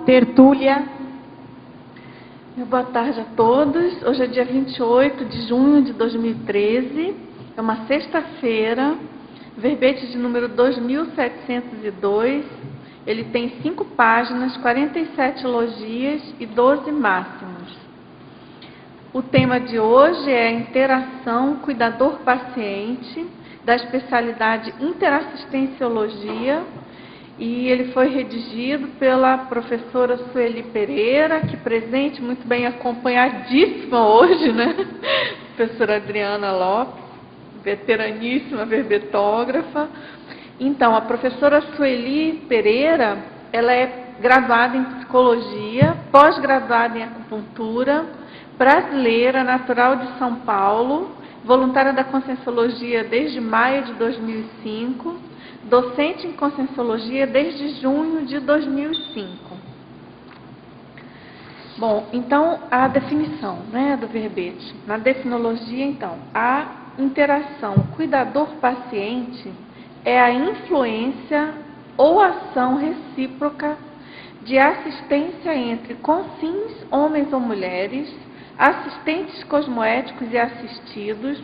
Tertúlia. Boa tarde a todos. Hoje é dia 28 de junho de 2013, é uma sexta-feira, verbete de número 2702. Ele tem 5 páginas, 47 elogias e 12 máximos. O tema de hoje é a interação cuidador-paciente, da especialidade Interassistenciologia, e ele foi redigido pela professora Sueli Pereira, que presente, muito bem acompanhadíssima hoje, né? Professora Adriana Lopes, veteraníssima verbetógrafa. Então, a professora Sueli Pereira, ela é graduada em psicologia, pós-graduada em acupuntura, brasileira, natural de São Paulo, voluntária da Conscienciologia desde maio de 2005, docente em Conscienciologia desde junho de 2005. Bom, então, a definição, né, do verbete. Na definologia, então, a interação cuidador-paciente é a influência ou ação recíproca de assistência entre conscientes, homens ou mulheres, assistentes cosmoéticos e assistidos,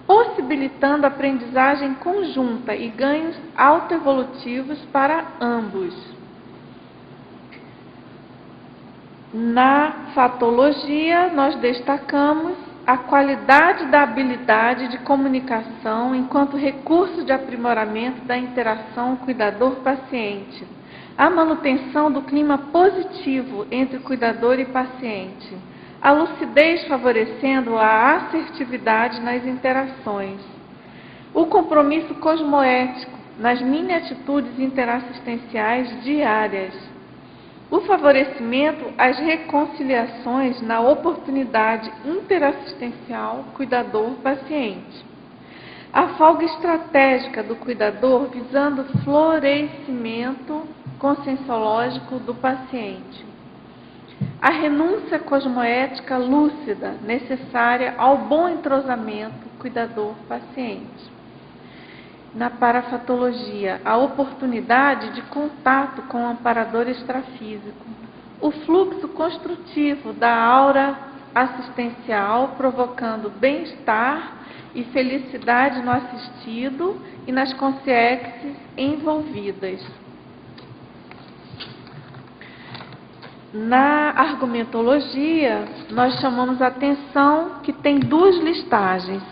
possibilitando aprendizagem conjunta e ganhos autoevolutivos para ambos. Na fatologia, nós destacamos a qualidade da habilidade de comunicação enquanto recurso de aprimoramento da interação cuidador-paciente, a manutenção do clima positivo entre cuidador e paciente, a lucidez favorecendo a assertividade nas interações, o compromisso cosmoético nas mini-atitudes interassistenciais diárias, o favorecimento às reconciliações na oportunidade interassistencial cuidador-paciente, a folga estratégica do cuidador visando o florescimento conscienciológico do paciente, a renúncia cosmoética lúcida necessária ao bom entrosamento cuidador-paciente. Na parafatologia, a oportunidade de contato com o amparador extrafísico, o fluxo construtivo da aura assistencial provocando bem-estar e felicidade no assistido e nas consciências envolvidas. Na argumentologia, nós chamamos a atenção que tem 2 listagens.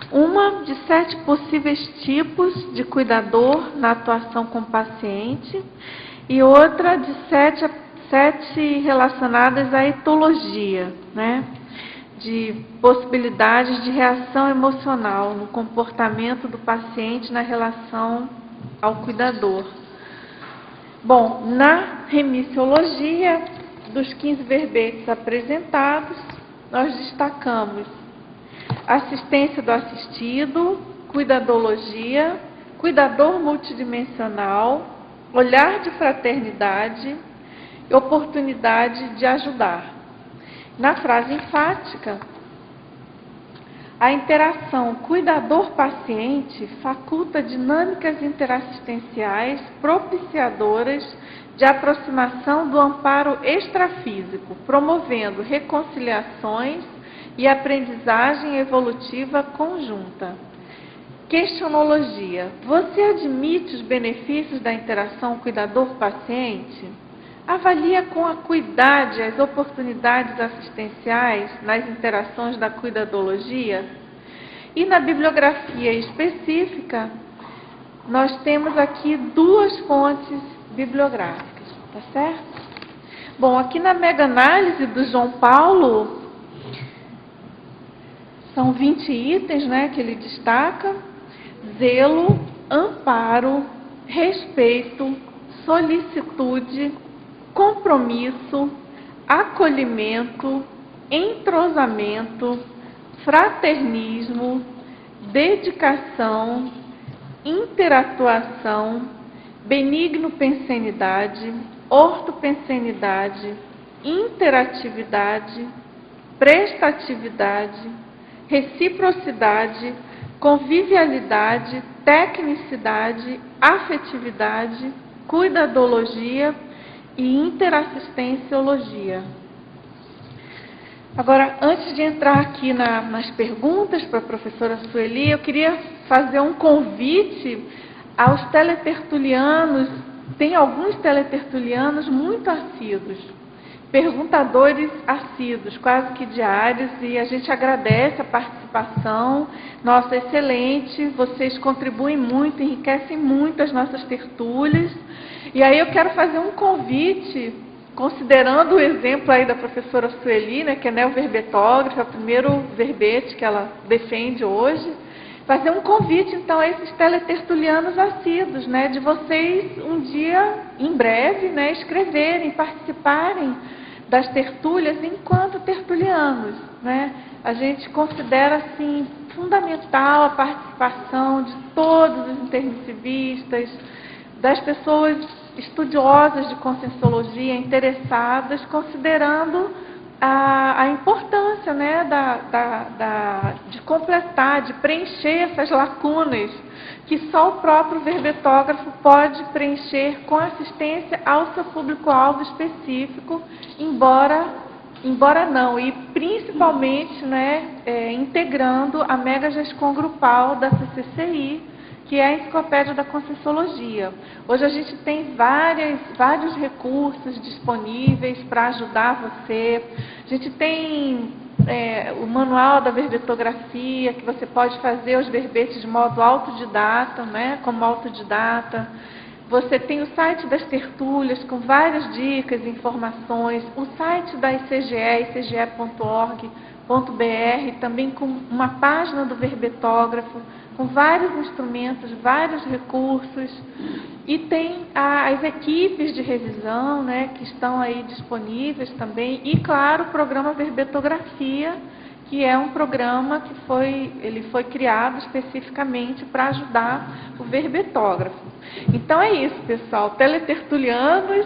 Uma de 7 possíveis tipos de cuidador na atuação com o paciente e outra de 7 relacionadas à etologia, né? De possibilidades de reação emocional no comportamento do paciente na relação ao cuidador. Bom, na remissiologia, dos 15 verbetes apresentados, nós destacamos assistência do assistido, cuidadologia, cuidador multidimensional, olhar de fraternidade e oportunidade de ajudar. Na frase enfática, a interação cuidador-paciente faculta dinâmicas interassistenciais propiciadoras de aproximação do amparo extrafísico, promovendo reconciliações e aprendizagem evolutiva conjunta. Questionologia. Você admite os benefícios da interação cuidador-paciente? Avalia com acuidade as oportunidades assistenciais nas interações da cuidadologia? E na bibliografia específica, nós temos aqui 2 fontes bibliográficas, tá certo? Bom, aqui na mega-análise do João Paulo, são 20 itens, né, que ele destaca: zelo, amparo, respeito, solicitude, compromisso, acolhimento, entrosamento, fraternismo, dedicação, interatuação, benigno-pensenidade, ortopensenidade, interatividade, prestatividade, reciprocidade, convivialidade, tecnicidade, afetividade, cuidadologia e interassistenciologia. Agora, antes de entrar aqui nas perguntas para a professora Sueli, eu queria fazer um convite aos teletertulianos. Tem alguns teletertulianos muito assíduos, perguntadores assíduos, quase que diários, e a gente agradece a participação. Nossa, excelente, vocês contribuem muito, enriquecem muito as nossas tertúlias. E aí eu quero fazer um convite, considerando o exemplo aí da professora Sueli, né, que é neoverbetógrafa, é o primeiro verbete que ela defende hoje, fazer um convite, então, a esses teletertulianos assíduos, né, de vocês, um dia, em breve, né, escreverem, participarem das tertúlias enquanto tertulianos, né? A gente considera, assim, fundamental a participação de todos os intermissivistas, das pessoas estudiosas de conscienciologia, interessadas, considerando a importância, né, de completar, de preencher essas lacunas que só o próprio verbetógrafo pode preencher com assistência ao seu público-alvo específico, embora não, e principalmente, né, integrando a Megagescom grupal da CCCI, que é a Enciclopédia da Conscienciologia. Hoje a gente tem vários recursos disponíveis para ajudar você. A gente tem o manual da verbetografia, que você pode fazer os verbetes de modo autodidata, né, como autodidata. Você tem o site das tertúlias com várias dicas e informações, o site da ICGE, icge.org.br, também com uma página do verbetógrafo, com vários instrumentos, vários recursos, e tem as equipes de revisão, né, que estão aí disponíveis também, e claro, o programa Verbetografia, que é um programa que foi criado especificamente para ajudar o verbetógrafo. Então é isso, pessoal, teletertulianos,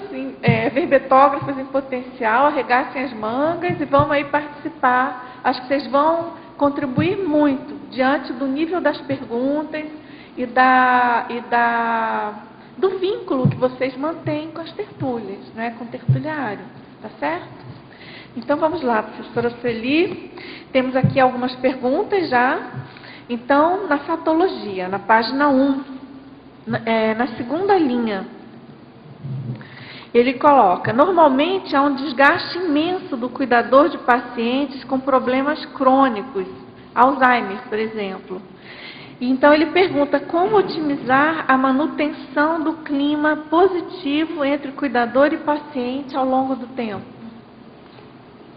verbetógrafos em potencial, arregassem as mangas e vamos aí participar. Acho que vocês vão contribuir muito diante do nível das perguntas e do vínculo que vocês mantêm com as tertúlias, né, com o tertuliário, tá certo? Então vamos lá, professora Sueli, temos aqui algumas perguntas já. Então, na fatologia, na página 1, na segunda linha, ele coloca: normalmente há um desgaste imenso do cuidador de pacientes com problemas crônicos, Alzheimer, por exemplo. Então ele pergunta como otimizar a manutenção do clima positivo entre cuidador e paciente ao longo do tempo.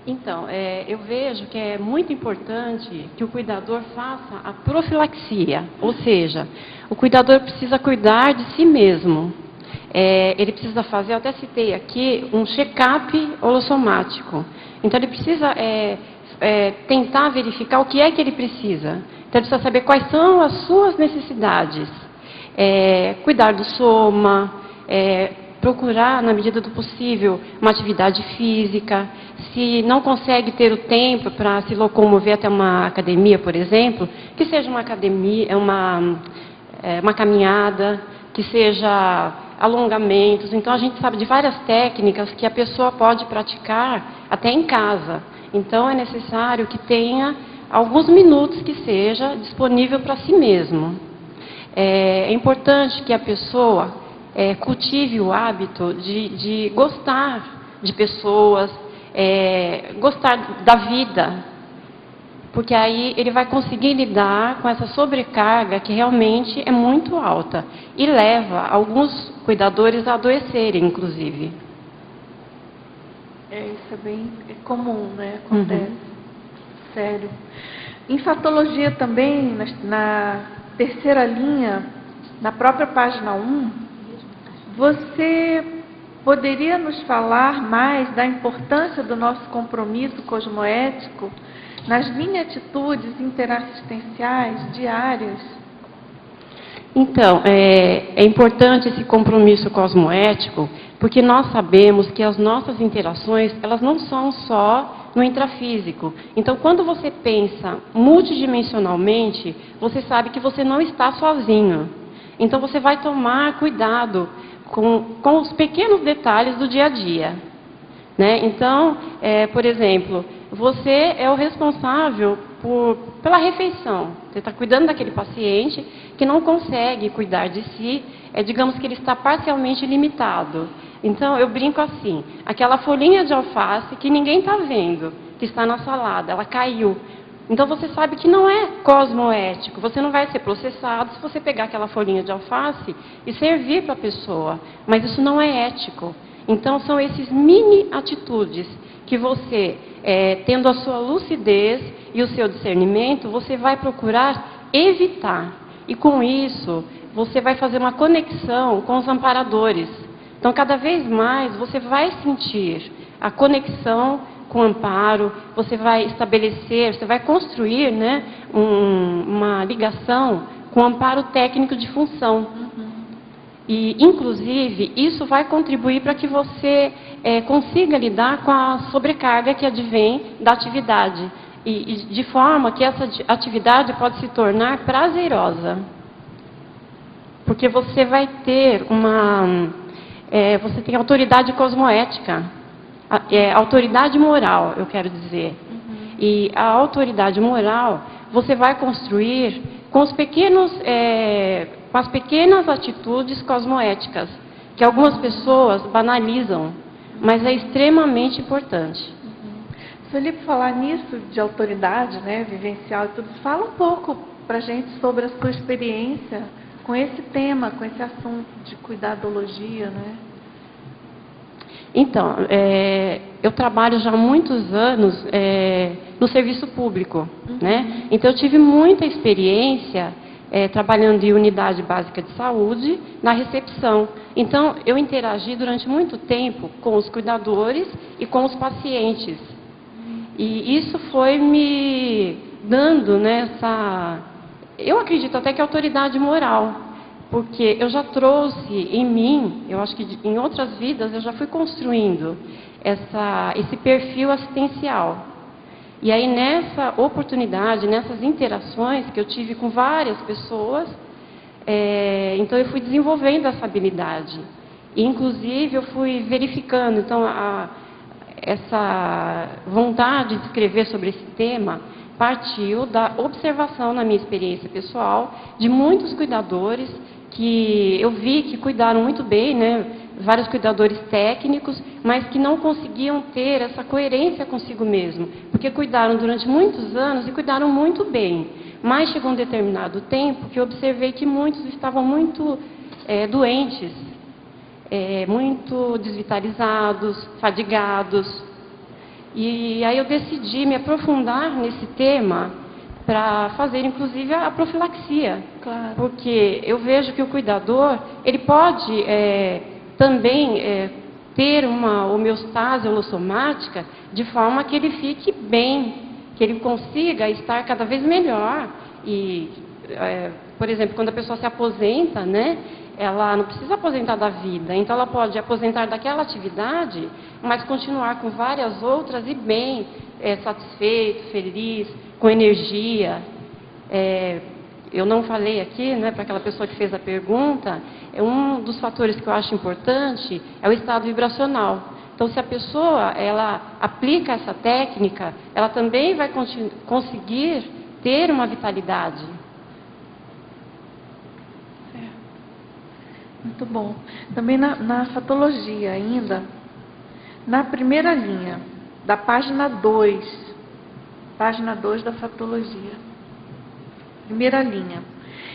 Então, eu vejo que é muito importante que o cuidador faça a profilaxia, ou seja, o cuidador precisa cuidar de si mesmo. Ele precisa fazer, eu até citei aqui, um check-up holossomático. Então, ele precisa tentar verificar o que é que ele precisa. Então, ele precisa saber quais são as suas necessidades. Cuidar do soma, procurar, na medida do possível, uma atividade física. Se não consegue ter o tempo para se locomover até uma academia, por exemplo, que seja uma academia, uma caminhada, que seja alongamentos. Então, a gente sabe de várias técnicas que a pessoa pode praticar até em casa. Então, é necessário que tenha alguns minutos que seja disponível para si mesmo. É importante que a pessoa cultive o hábito de gostar de pessoas, gostar da vida, porque aí ele vai conseguir lidar com essa sobrecarga que realmente é muito alta e leva alguns cuidadores a adoecerem, inclusive. Isso é bem comum, né? Acontece. Sério. Em fatologia também, na terceira linha, na própria página 1, você poderia nos falar mais da importância do nosso compromisso cosmoético nas mini-atitudes interassistenciais diárias? Então, é importante esse compromisso cosmoético, porque nós sabemos que as nossas interações, elas não são só no intrafísico. Então, quando você pensa multidimensionalmente, você sabe que você não está sozinho. Então, você vai tomar cuidado com os pequenos detalhes do dia a dia, né? Então, por exemplo, você é o responsável pela refeição. Você está cuidando daquele paciente que não consegue cuidar de si, digamos que ele está parcialmente limitado. Então, eu brinco assim, aquela folhinha de alface que ninguém está vendo, que está na salada, ela caiu. Então, você sabe que não é cosmoético, você não vai ser processado se você pegar aquela folhinha de alface e servir para a pessoa, mas isso não é ético. Então, são esses mini atitudes que você, tendo a sua lucidez e o seu discernimento, você vai procurar evitar. E com isso, você vai fazer uma conexão com os amparadores. Então, cada vez mais, você vai sentir a conexão com o amparo, você vai estabelecer, você vai construir, né, uma ligação com o amparo técnico de função. E, inclusive, isso vai contribuir para que você consiga lidar com a sobrecarga que advém da atividade. E de forma que essa atividade pode se tornar prazerosa. Porque você vai ter você tem autoridade cosmoética. Autoridade moral, eu quero dizer. E a autoridade moral você vai construir com as pequenas atitudes cosmoéticas, que algumas pessoas banalizam, mas é extremamente importante. Felipe, falar nisso de autoridade, né, vivencial e tudo, fala um pouco para a gente sobre a sua experiência com esse tema, com esse assunto de cuidadologia, né? Então, eu trabalho já há muitos anos no serviço público, né? Então, eu tive muita experiência trabalhando em unidade básica de saúde, na recepção. Então, eu interagi durante muito tempo com os cuidadores e com os pacientes. E isso foi me dando, né, eu acredito até que autoridade moral. Porque eu já trouxe em mim, eu acho que em outras vidas eu já fui construindo esse perfil assistencial. E aí nessa oportunidade, nessas interações que eu tive com várias pessoas, então eu fui desenvolvendo essa habilidade. E, inclusive eu fui verificando, então essa vontade de escrever sobre esse tema partiu da observação na minha experiência pessoal de muitos cuidadores que eu vi que cuidaram muito bem, né? Vários cuidadores técnicos, mas que não conseguiam ter essa coerência consigo mesmo, porque cuidaram durante muitos anos e cuidaram muito bem. Mas chegou um determinado tempo que eu observei que muitos estavam muito doentes, muito desvitalizados, fadigados. E aí eu decidi me aprofundar nesse tema para fazer, inclusive, a profilaxia. Claro. Porque eu vejo que o cuidador, ele pode também ter uma homeostase holossomática de forma que ele fique bem, que ele consiga estar cada vez melhor. E, por exemplo, quando a pessoa se aposenta, né, ela não precisa aposentar da vida, então ela pode aposentar daquela atividade, mas continuar com várias outras e bem, satisfeito, feliz, com energia. Eu não falei aqui, né, para aquela pessoa que fez a pergunta, um dos fatores que eu acho importante é o estado vibracional. Então, se a pessoa ela aplica essa técnica, ela também vai conseguir ter uma vitalidade. Muito bom. Também na fatologia ainda, na primeira linha, da página 2 da fatologia, primeira linha,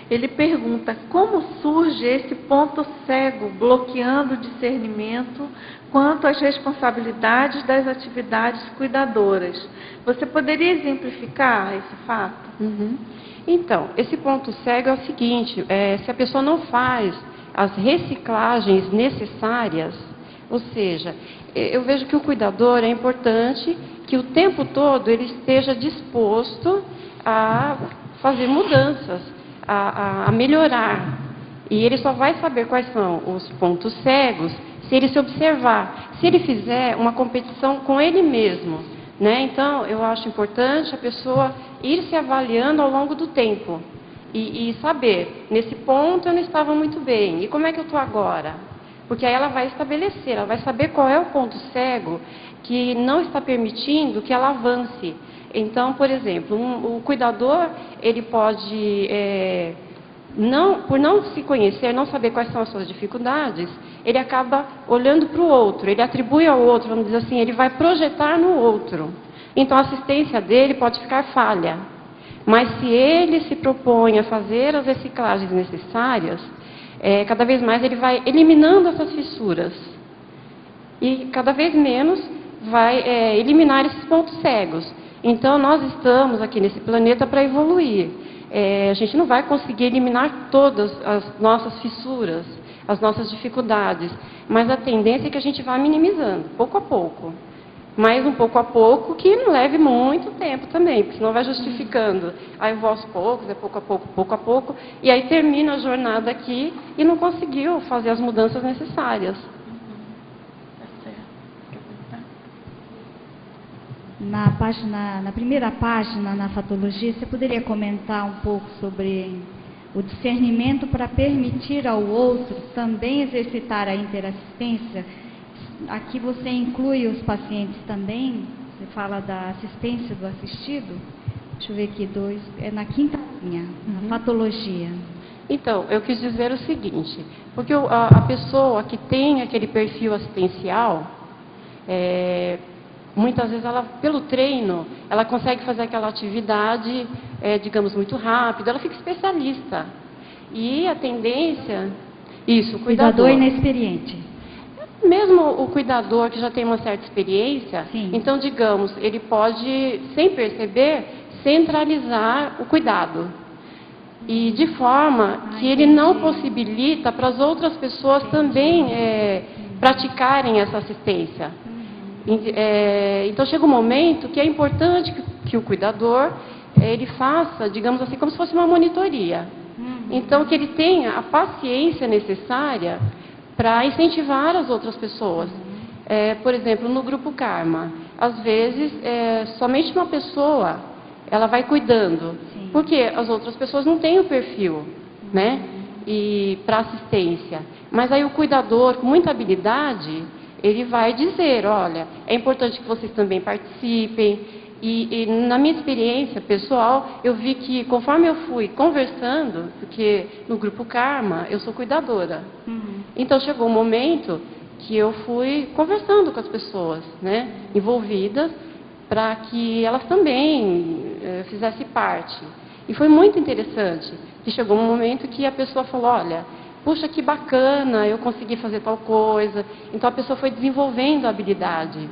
ele pergunta como surge esse ponto cego bloqueando o discernimento quanto às responsabilidades das atividades cuidadoras. Você poderia exemplificar esse fato? Então, esse ponto cego é o seguinte, se a pessoa não faz as reciclagens necessárias, ou seja, eu vejo que o cuidador é importante que o tempo todo ele esteja disposto a fazer mudanças, a melhorar. E ele só vai saber quais são os pontos cegos se ele se observar, se ele fizer uma competição com ele mesmo, né? Então, eu acho importante a pessoa ir se avaliando ao longo do tempo. E saber, nesse ponto eu não estava muito bem, e como é que eu estou agora? Porque aí ela vai estabelecer, ela vai saber qual é o ponto cego que não está permitindo que ela avance. Então, por exemplo, o cuidador, ele pode, por não se conhecer, não saber quais são as suas dificuldades, ele acaba olhando para o outro, ele atribui ao outro, vamos dizer assim, ele vai projetar no outro. Então, a assistência dele pode ficar falha. Mas se ele se propõe a fazer as reciclagens necessárias, cada vez mais ele vai eliminando essas fissuras. E cada vez menos vai eliminar esses pontos cegos. Então, nós estamos aqui nesse planeta para evoluir. A gente não vai conseguir eliminar todas as nossas fissuras, as nossas dificuldades, mas a tendência é que a gente vá minimizando, pouco a pouco. Mas um pouco a pouco, que não leve muito tempo também, porque senão vai justificando. Aí eu vou aos poucos, pouco a pouco, e aí termina a jornada aqui e não conseguiu fazer as mudanças necessárias. Na primeira página, na fatologia, você poderia comentar um pouco sobre o discernimento para permitir ao outro também exercitar a interassistência? Aqui você inclui os pacientes também, você fala da assistência do assistido. Deixa eu ver aqui, na quinta linha, na patologia. Então, eu quis dizer o seguinte, porque a pessoa que tem aquele perfil assistencial, muitas vezes, pelo treino, ela consegue fazer aquela atividade, digamos, muito rápido, ela fica especialista. E a tendência... Isso, cuidador inexperiente. Mesmo o cuidador que já tem uma certa experiência, Sim. Então, digamos, ele pode, sem perceber, centralizar o cuidado. E de forma que ele não possibilita para as outras pessoas também praticarem essa assistência. Então, chega um momento que é importante que o cuidador ele faça, digamos assim, como se fosse uma monitoria. Então, que ele tenha a paciência necessária para incentivar as outras pessoas. Por exemplo, no grupo Karma, às vezes, somente uma pessoa, ela vai cuidando, Sim. Porque as outras pessoas não têm o perfil, né? E para assistência. Mas aí o cuidador, com muita habilidade, ele vai dizer, olha, é importante que vocês também participem. E na minha experiência pessoal, eu vi que conforme eu fui conversando, porque no grupo Karma eu sou cuidadora, Então chegou um momento que eu fui conversando com as pessoas, né, envolvidas, para que elas também fizessem parte. E foi muito interessante, que chegou um momento que a pessoa falou, olha, puxa, que bacana, eu consegui fazer tal coisa. Então a pessoa foi desenvolvendo a habilidade.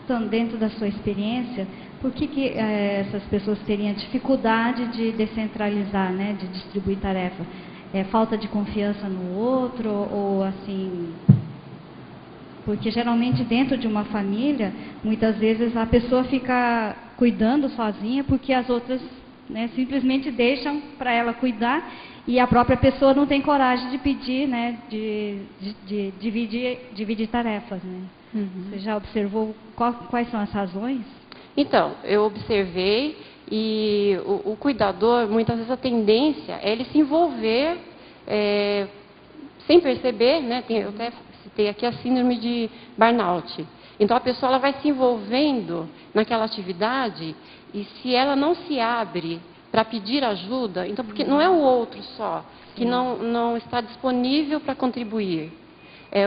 Então, dentro da sua experiência, por que essas pessoas teriam dificuldade de descentralizar, né, de distribuir tarefa? Falta de confiança no outro ou assim... Porque geralmente dentro de uma família, muitas vezes a pessoa fica cuidando sozinha porque as outras, né, simplesmente deixam para ela cuidar e a própria pessoa não tem coragem de pedir, né, de dividir tarefas, né? Você já observou quais são as razões? Então, eu observei e o cuidador, muitas vezes a tendência é ele se envolver sem perceber, né? Eu até citei aqui a síndrome de burnout. Então, a pessoa ela vai se envolvendo naquela atividade e se ela não se abre para pedir ajuda, então, porque não é o outro só que não está disponível para contribuir.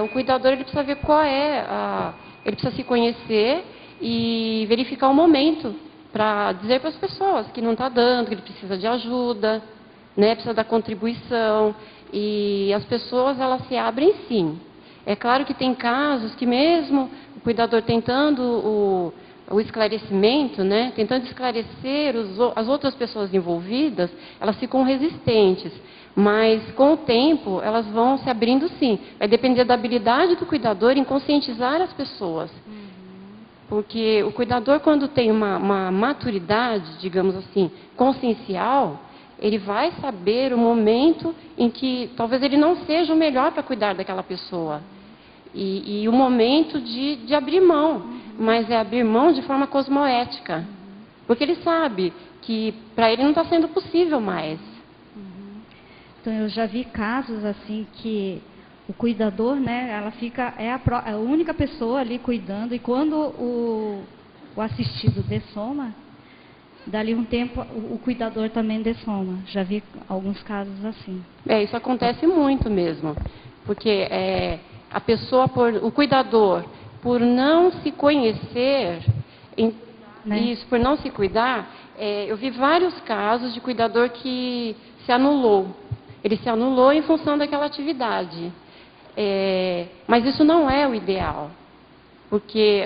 O cuidador ele precisa ver qual ele precisa se conhecer e verificar o momento para dizer para as pessoas que não está dando, que ele precisa de ajuda, né, precisa da contribuição. E as pessoas elas se abrem sim. É claro que tem casos que mesmo o cuidador tentando o esclarecimento, né, tentando esclarecer as outras pessoas envolvidas, elas ficam resistentes. Mas, com o tempo, elas vão se abrindo sim. Vai depender da habilidade do cuidador em conscientizar as pessoas. Porque o cuidador, quando tem uma maturidade, digamos assim, consciencial, ele vai saber o momento em que talvez ele não seja o melhor para cuidar daquela pessoa. E o momento de abrir mão. Mas é abrir mão de forma cosmoética. Porque ele sabe que para ele não está sendo possível mais. Então, eu já vi casos assim que o cuidador, né, ela fica, a única pessoa ali cuidando, e quando o assistido dessoma, dali um tempo o cuidador também dessoma. Já vi alguns casos assim. Isso acontece muito mesmo, porque a pessoa, o cuidador, por não se conhecer, Né? por não se cuidar, eu vi vários casos de cuidador que se anulou. Ele se anulou em função daquela atividade. Mas isso não é o ideal, porque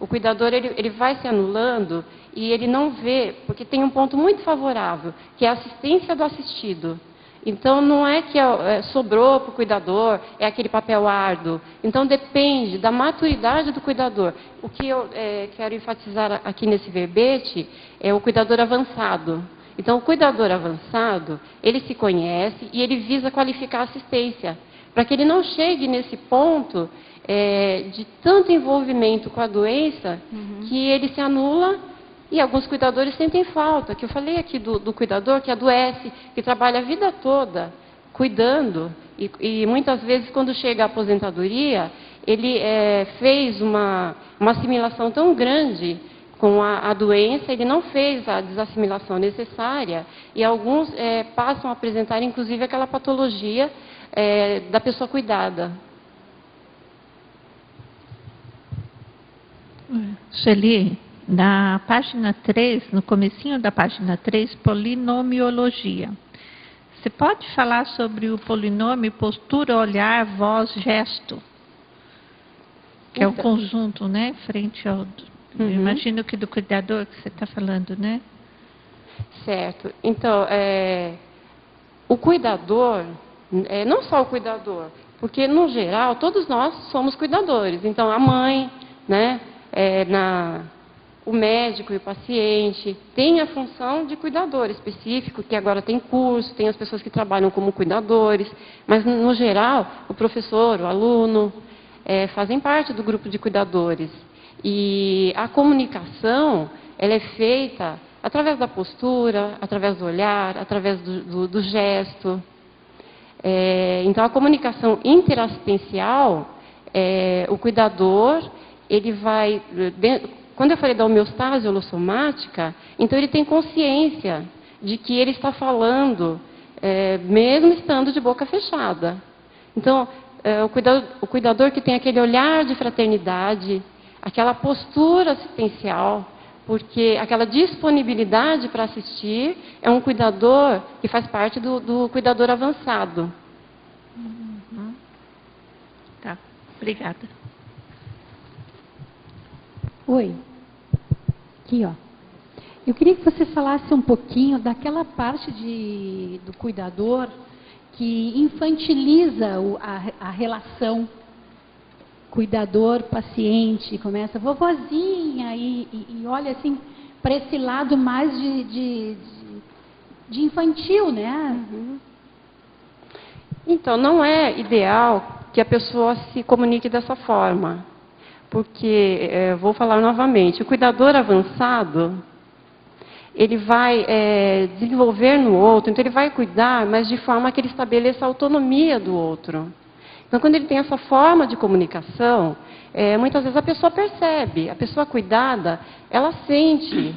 o cuidador ele vai se anulando e ele não vê, porque tem um ponto muito favorável, que é a assistência do assistido. Então, não é que sobrou para o cuidador, é aquele papel árduo. Então, depende da maturidade do cuidador. O que eu quero enfatizar aqui nesse verbete é o cuidador avançado. Então, o cuidador avançado, ele se conhece e ele visa qualificar a assistência, para que ele não chegue nesse ponto de tanto envolvimento com a doença, que ele se anula. E alguns cuidadores sentem falta, que eu falei aqui do cuidador que adoece, que trabalha a vida toda cuidando, e muitas vezes quando chega à aposentadoria, ele fez uma assimilação tão grande com a doença, ele não fez a desassimilação necessária, e alguns passam a apresentar inclusive aquela patologia da pessoa cuidada. Sueli, na página 3, no comecinho da página 3, polinomiologia. Você pode falar sobre o polinômio postura, olhar, voz, gesto? Que é o conjunto, né? Frente ao... Eu imagino que do cuidador que você está falando, né? Certo. Então, o cuidador, não só o cuidador, porque no geral todos nós somos cuidadores. Então, a mãe, né? O médico e o paciente tem a função de cuidador específico, que agora tem curso, tem as pessoas que trabalham como cuidadores, mas no geral o professor, o aluno, fazem parte do grupo de cuidadores. E a comunicação, ela é feita através da postura, através do olhar, através do gesto. Então a comunicação interassistencial, o cuidador, ele vai... Quando eu falei da homeostase holossomática, então ele tem consciência de que ele está falando, mesmo estando de boca fechada. Então, o cuidador que tem aquele olhar de fraternidade, aquela postura assistencial, porque aquela disponibilidade para assistir, é um cuidador que faz parte do cuidador avançado. Tá, obrigada. Oi, aqui ó. Eu queria que você falasse um pouquinho daquela parte do cuidador que infantiliza a relação cuidador-paciente, começa vovozinha e olha assim para esse lado mais de infantil, né? Então, não é ideal que a pessoa se comunique dessa forma. Porque, vou falar novamente, o cuidador avançado, ele vai desenvolver no outro, então ele vai cuidar, mas de forma que ele estabeleça a autonomia do outro. Então, quando ele tem essa forma de comunicação, muitas vezes a pessoa percebe, a pessoa cuidada, ela sente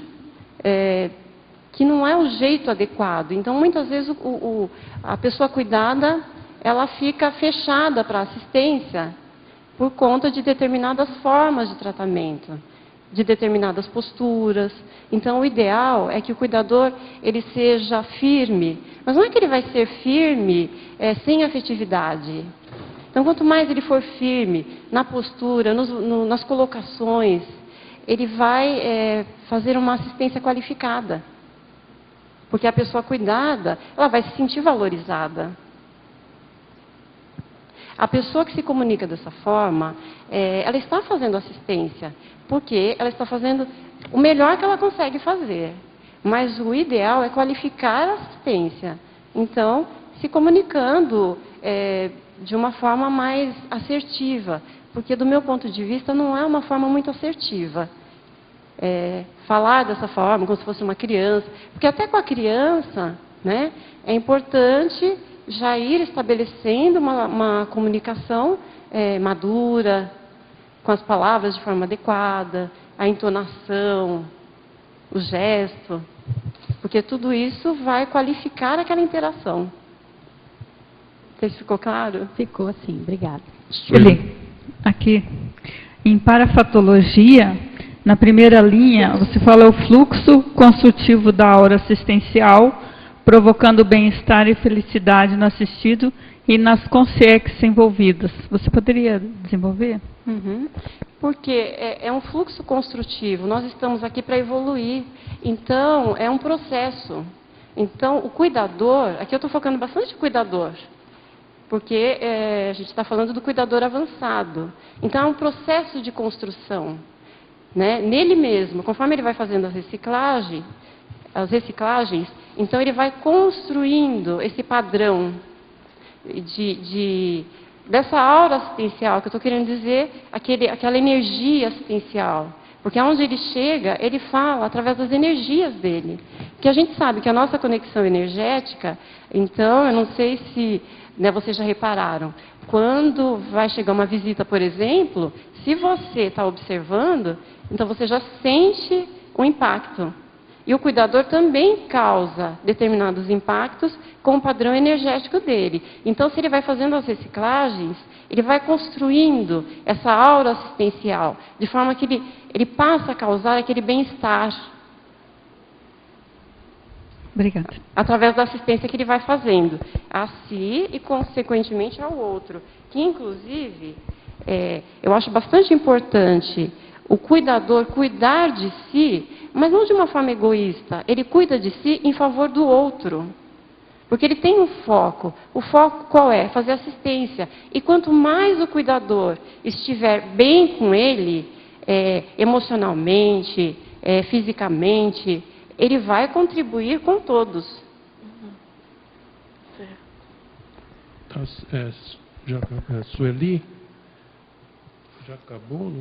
que não é o jeito adequado. Então, muitas vezes a pessoa cuidada, ela fica fechada para a assistência, por conta de determinadas formas de tratamento, de determinadas posturas. Então, o ideal é que o cuidador ele seja firme, mas não é que ele vai ser firme sem afetividade. Então, quanto mais ele for firme na postura, nas colocações, ele vai fazer uma assistência qualificada. Porque a pessoa cuidada, ela vai se sentir valorizada. A pessoa que se comunica dessa forma, ela está fazendo assistência, porque ela está fazendo o melhor que ela consegue fazer. Mas o ideal é qualificar a assistência. Então, se comunicando de uma forma mais assertiva, porque do meu ponto de vista não é uma forma muito assertiva. Falar dessa forma, como se fosse uma criança, porque até com a criança, né, é importante já ir estabelecendo uma comunicação madura, com as palavras de forma adequada, a entonação, o gesto, porque tudo isso vai qualificar aquela interação. Não sei se ficou claro? Ficou assim, obrigada. Sueli, aqui, em parafatologia, na primeira linha, você fala o fluxo construtivo da aura assistencial, provocando bem-estar e felicidade no assistido e nas consciências envolvidas. Você poderia desenvolver? Uhum. Porque é um fluxo construtivo, nós estamos aqui para evoluir, então é um processo. Então o cuidador, aqui eu estou focando bastante no cuidador, porque a gente está falando do cuidador avançado. Então é um processo de construção, né? Nele mesmo, conforme ele vai fazendo as reciclagens, então ele vai construindo esse padrão dessa aura assistencial, que eu estou querendo dizer, aquela energia assistencial. Porque aonde ele chega, ele fala através das energias dele. Porque a gente sabe que a nossa conexão energética, então, eu não sei se vocês já repararam, quando vai chegar uma visita, por exemplo, se você está observando, então você já sente um impacto. E o cuidador também causa determinados impactos com o padrão energético dele. Então, se ele vai fazendo as reciclagens, ele vai construindo essa aura assistencial, de forma que ele passa a causar aquele bem-estar. Obrigada. Através da assistência que ele vai fazendo a si e, consequentemente, ao outro. Que, inclusive, eu acho bastante importante o cuidador cuidar de si, mas não de uma forma egoísta. Ele cuida de si em favor do outro. Porque ele tem um foco. O foco qual é? Fazer assistência. E quanto mais o cuidador estiver bem com ele, emocionalmente, fisicamente, ele vai contribuir com todos. Sueli, já acabou?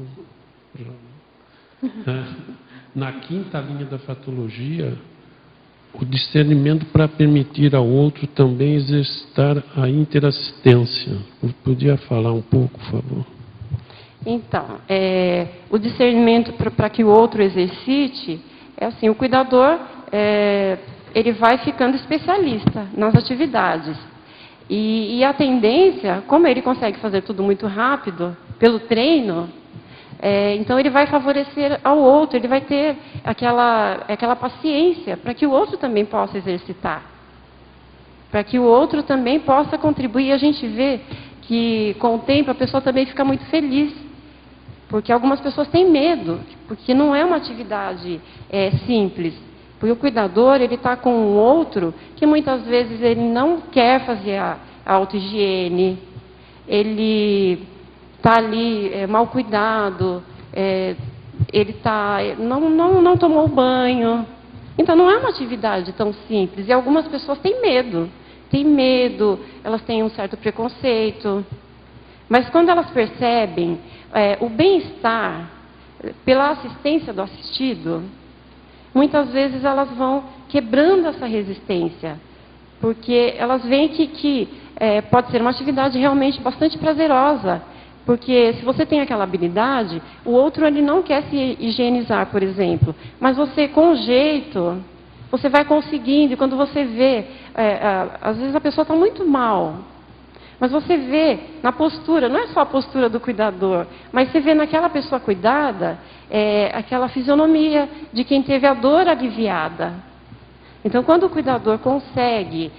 Na quinta linha da fatologia, o discernimento para permitir ao outro também exercitar a interassistência. Podia falar um pouco, por favor? Então, o discernimento para que o outro exercite, é assim, o cuidador, ele vai ficando especialista nas atividades. E a tendência, como ele consegue fazer tudo muito rápido, pelo treino, então ele vai favorecer ao outro, ele vai ter aquela paciência para que o outro também possa exercitar. Para que o outro também possa contribuir. E a gente vê que com o tempo a pessoa também fica muito feliz. Porque algumas pessoas têm medo, porque não é uma atividade simples. Porque o cuidador, ele está com um outro que muitas vezes ele não quer fazer a auto-higiene, ele está ali mal cuidado, ele não tomou banho. Então não é uma atividade tão simples. E algumas pessoas têm medo, elas têm um certo preconceito. Mas quando elas percebem o bem-estar pela assistência do assistido, muitas vezes elas vão quebrando essa resistência, porque elas veem que pode ser uma atividade realmente bastante prazerosa, porque se você tem aquela habilidade, o outro ele não quer se higienizar, por exemplo, mas você com jeito, você vai conseguindo, e quando você vê, às vezes a pessoa está muito mal, mas você vê na postura, não é só a postura do cuidador, mas você vê naquela pessoa cuidada, aquela fisionomia de quem teve a dor aliviada. Então, quando o cuidador consegue,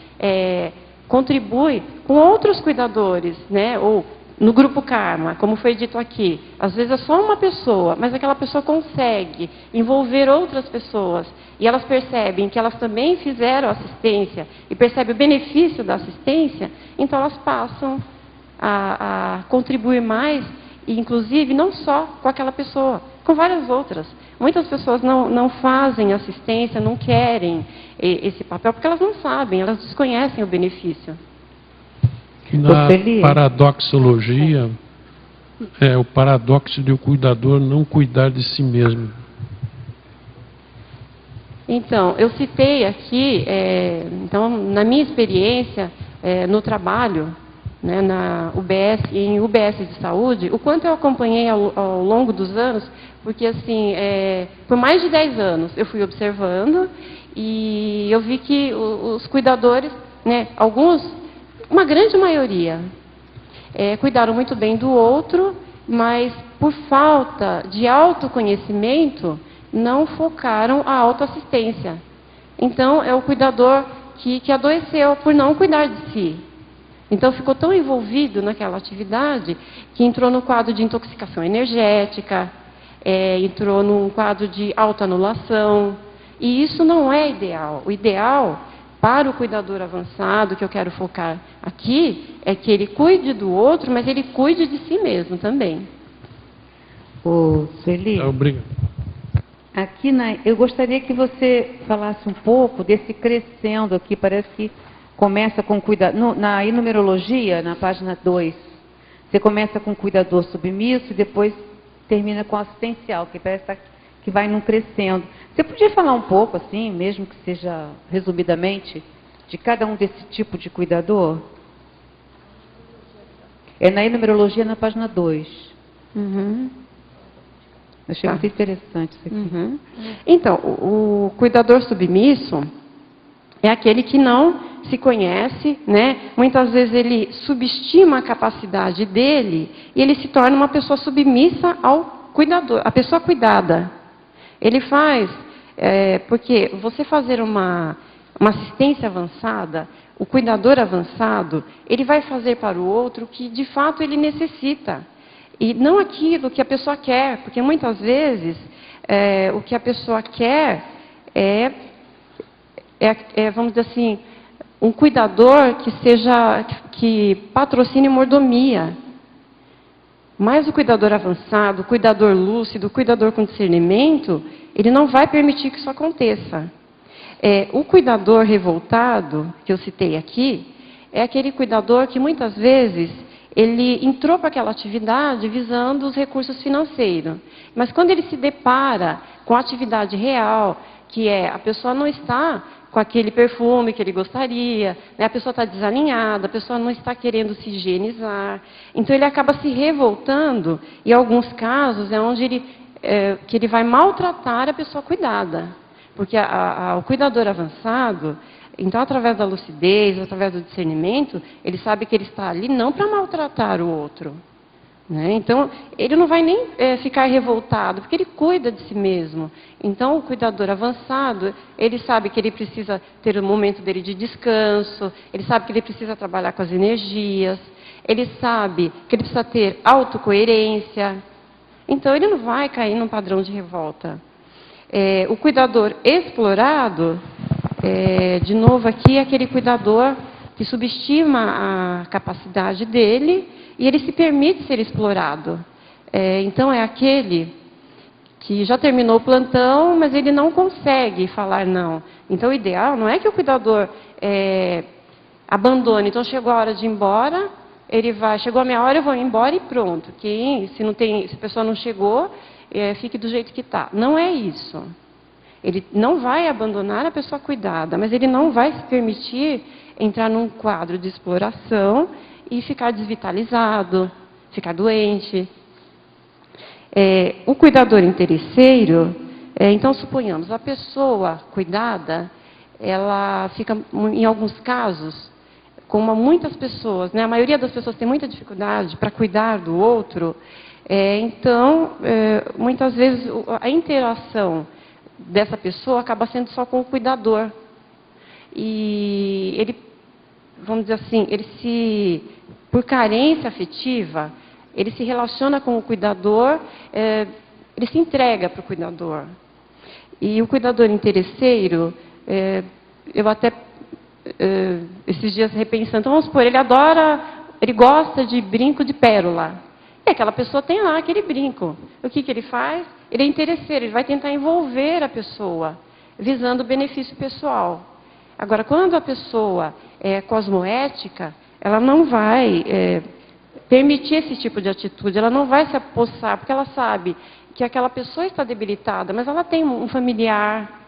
contribui com outros cuidadores, né, ou no grupo Karma, como foi dito aqui, às vezes é só uma pessoa, mas aquela pessoa consegue envolver outras pessoas, e elas percebem que elas também fizeram assistência, e percebem o benefício da assistência, então elas passam a contribuir mais, e inclusive não só com aquela pessoa, com várias outras. Muitas pessoas não fazem assistência, não querem esse papel, porque elas não sabem, elas desconhecem o benefício. Na paradoxologia, o paradoxo de o cuidador não cuidar de si mesmo. Então, eu citei aqui, então, na minha experiência no trabalho, né, na UBS, em UBS de saúde, o quanto eu acompanhei ao longo dos anos, porque assim, por mais de 10 anos eu fui observando e eu vi que os cuidadores, né, alguns, uma grande maioria, cuidaram muito bem do outro, mas por falta de autoconhecimento, não focaram a autoassistência. Então, é o cuidador que adoeceu por não cuidar de si. Então, ficou tão envolvido naquela atividade que entrou no quadro de intoxicação energética, entrou num quadro de autoanulação. E isso não é ideal. O ideal para o cuidador avançado, que eu quero focar aqui, é que ele cuide do outro, mas ele cuide de si mesmo também. Ô, Sueli, Obrigado. aqui eu gostaria que você falasse um pouco desse crescendo aqui, parece que começa com cuidado. Na numerologia, na página 2, você começa com cuidador submisso e depois termina com assistencial, que parece que vai num crescendo. Você podia falar um pouco, assim, mesmo que seja resumidamente, de cada um desse tipo de cuidador? É na numerologia, na página 2. Uhum. Eu achei muito interessante isso aqui. Uhum. Então, o cuidador submisso é aquele que não se conhece, né? Muitas vezes ele subestima a capacidade dele e ele se torna uma pessoa submissa ao cuidador, a pessoa cuidada. Ele faz, porque você fazer uma assistência avançada, o cuidador avançado, ele vai fazer para o outro o que de fato ele necessita. E não aquilo que a pessoa quer, porque muitas vezes o que a pessoa quer vamos dizer assim, um cuidador que patrocine mordomia. Mas o cuidador avançado, o cuidador lúcido, o cuidador com discernimento, ele não vai permitir que isso aconteça. O cuidador revoltado, que eu citei aqui, é aquele cuidador que muitas vezes ele entrou para aquela atividade visando os recursos financeiros. Mas quando ele se depara com a atividade real, que a pessoa não está com aquele perfume que ele gostaria, né? A pessoa está desalinhada, a pessoa não está querendo se higienizar. Então, ele acaba se revoltando, e em alguns casos é onde que ele vai maltratar a pessoa cuidada. Porque o cuidador avançado, então, através da lucidez, através do discernimento, ele sabe que ele está ali não para maltratar o outro. Né? Então, ele não vai nem ficar revoltado, porque ele cuida de si mesmo. Então, o cuidador avançado, ele sabe que ele precisa ter um momento dele de descanso, ele sabe que ele precisa trabalhar com as energias, ele sabe que ele precisa ter autocoerência. Então, ele não vai cair num padrão de revolta. O cuidador explorado, de novo aqui, é aquele cuidador que subestima a capacidade dele e ele se permite ser explorado. Então, é aquele que já terminou o plantão, mas ele não consegue falar não. Então, o ideal não é que o cuidador abandone. Então, chegou a hora de ir embora, ele vai, chegou a minha hora, eu vou embora e pronto. Se a pessoa não chegou, fique do jeito que está. Não é isso. Ele não vai abandonar a pessoa cuidada, mas ele não vai se permitir entrar num quadro de exploração e ficar desvitalizado, ficar doente. O cuidador interesseiro, então suponhamos, a pessoa cuidada, ela fica, em alguns casos, como muitas pessoas, né, a maioria das pessoas tem muita dificuldade para cuidar do outro, então, muitas vezes, a interação dessa pessoa acaba sendo só com o cuidador. E ele, vamos dizer assim, por carência afetiva, ele se relaciona com o cuidador, ele se entrega para o cuidador. E o cuidador interesseiro, eu até, esses dias repensando, então, vamos supor, ele gosta de brinco de pérola. E aquela pessoa tem lá aquele brinco. O que ele faz? Ele é interesseiro, ele vai tentar envolver a pessoa, visando o benefício pessoal. Agora, quando a pessoa é cosmoética, ela não vai permitir esse tipo de atitude, ela não vai se apossar, porque ela sabe que aquela pessoa está debilitada, mas ela tem um familiar,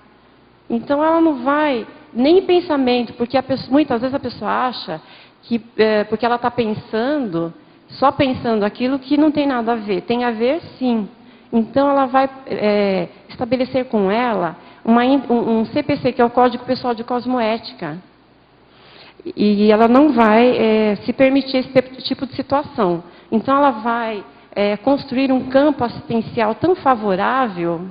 Então, ela não vai nem em pensamento, porque muitas vezes a pessoa acha que, porque ela está pensando, só pensando aquilo que não tem nada a ver. Tem a ver, sim. Então, ela vai estabelecer com ela um CPC, que é o Código Pessoal de Cosmoética. E ela não vai se permitir esse tipo de situação. Então, ela vai construir um campo assistencial tão favorável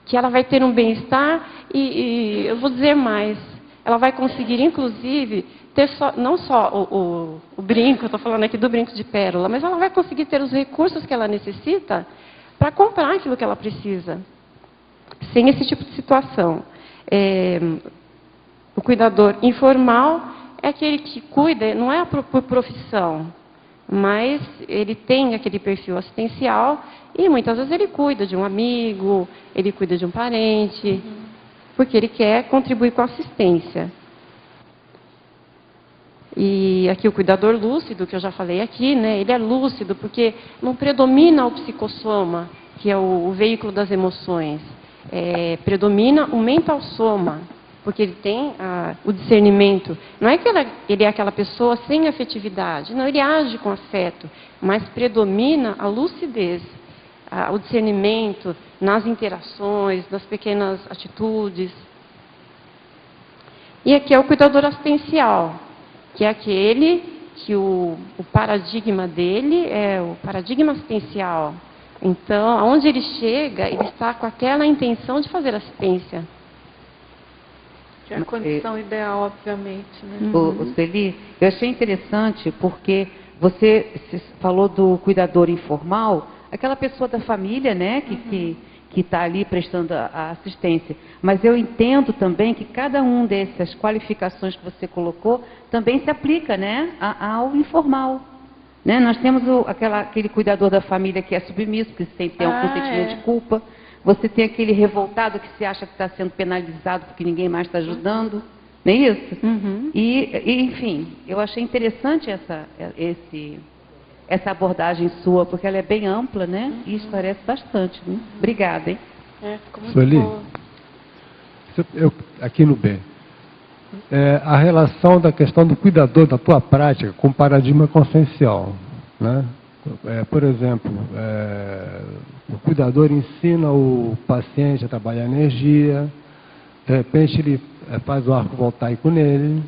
que ela vai ter um bem-estar e eu vou dizer mais, ela vai conseguir, inclusive, ter não só o brinco, eu estou falando aqui do brinco de pérola, mas ela vai conseguir ter os recursos que ela necessita para comprar aquilo que ela precisa, sem esse tipo de situação. O cuidador informal é aquele que cuida, não é por profissão, mas ele tem aquele perfil assistencial e muitas vezes ele cuida de um amigo, ele cuida de um parente, porque ele quer contribuir com a assistência. E aqui o cuidador lúcido, que eu já falei aqui, né, ele é lúcido porque não predomina o psicossoma, que é o veículo das emoções. Predomina o mental soma, porque ele tem o discernimento. Não é que ele é aquela pessoa sem afetividade, não, ele age com afeto, mas predomina a lucidez, o discernimento nas interações, nas pequenas atitudes. E aqui é o cuidador assistencial, que é aquele que o paradigma dele é o paradigma assistencial. Então, aonde ele chega, ele está com aquela intenção de fazer assistência. Que é a condição ideal, obviamente. Né? Sueli, eu achei interessante porque você falou do cuidador informal, aquela pessoa da família, né, que está ali prestando a assistência. Mas eu entendo também que cada um dessas qualificações que você colocou também se aplica, né, ao informal. Né? Nós temos aquele cuidador da família que é submisso, que tem um sentimento de culpa. Você tem aquele revoltado que se acha que está sendo penalizado porque ninguém mais está ajudando. Não é isso? Enfim, eu achei interessante essa abordagem sua, porque ela é bem ampla, né? E esclarece bastante. Né? Obrigada, hein? Ficou muito Sueli, boa. aqui no B. A relação da questão do cuidador da tua prática com o paradigma consciencial. Né? Por exemplo, o cuidador ensina o paciente a trabalhar a energia, de repente ele faz o arco voltaico nele,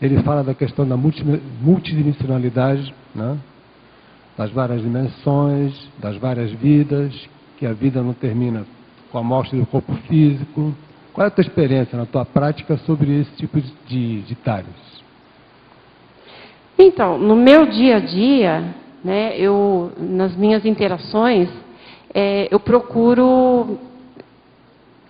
ele fala da questão da multidimensionalidade, né? Das várias dimensões, das várias vidas, que a vida não termina com a morte do corpo físico. Qual é a tua experiência na tua prática sobre esse tipo de detalhes? Então, no meu dia a dia, né, nas minhas interações, eu procuro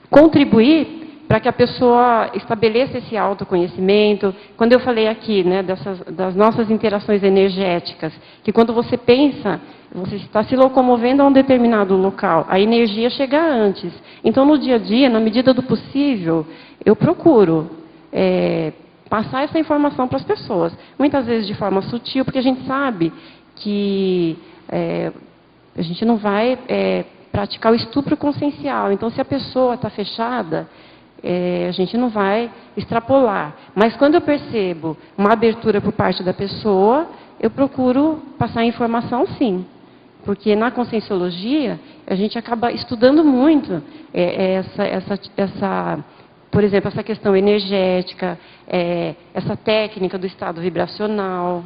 contribuir para que a pessoa estabeleça esse autoconhecimento. Quando eu falei aqui, né, das nossas interações energéticas, que quando você pensa, você está se locomovendo a um determinado local, a energia chega antes. Então, no dia a dia, na medida do possível, eu procuro passar essa informação para as pessoas. Muitas vezes de forma sutil, porque a gente sabe que a gente não vai praticar o estupro consciencial. Então, se a pessoa está fechada, a gente não vai extrapolar. Mas quando eu percebo uma abertura por parte da pessoa, eu procuro passar a informação, sim. Porque na conscienciologia, a gente acaba estudando muito por exemplo, essa questão energética, essa técnica do estado vibracional.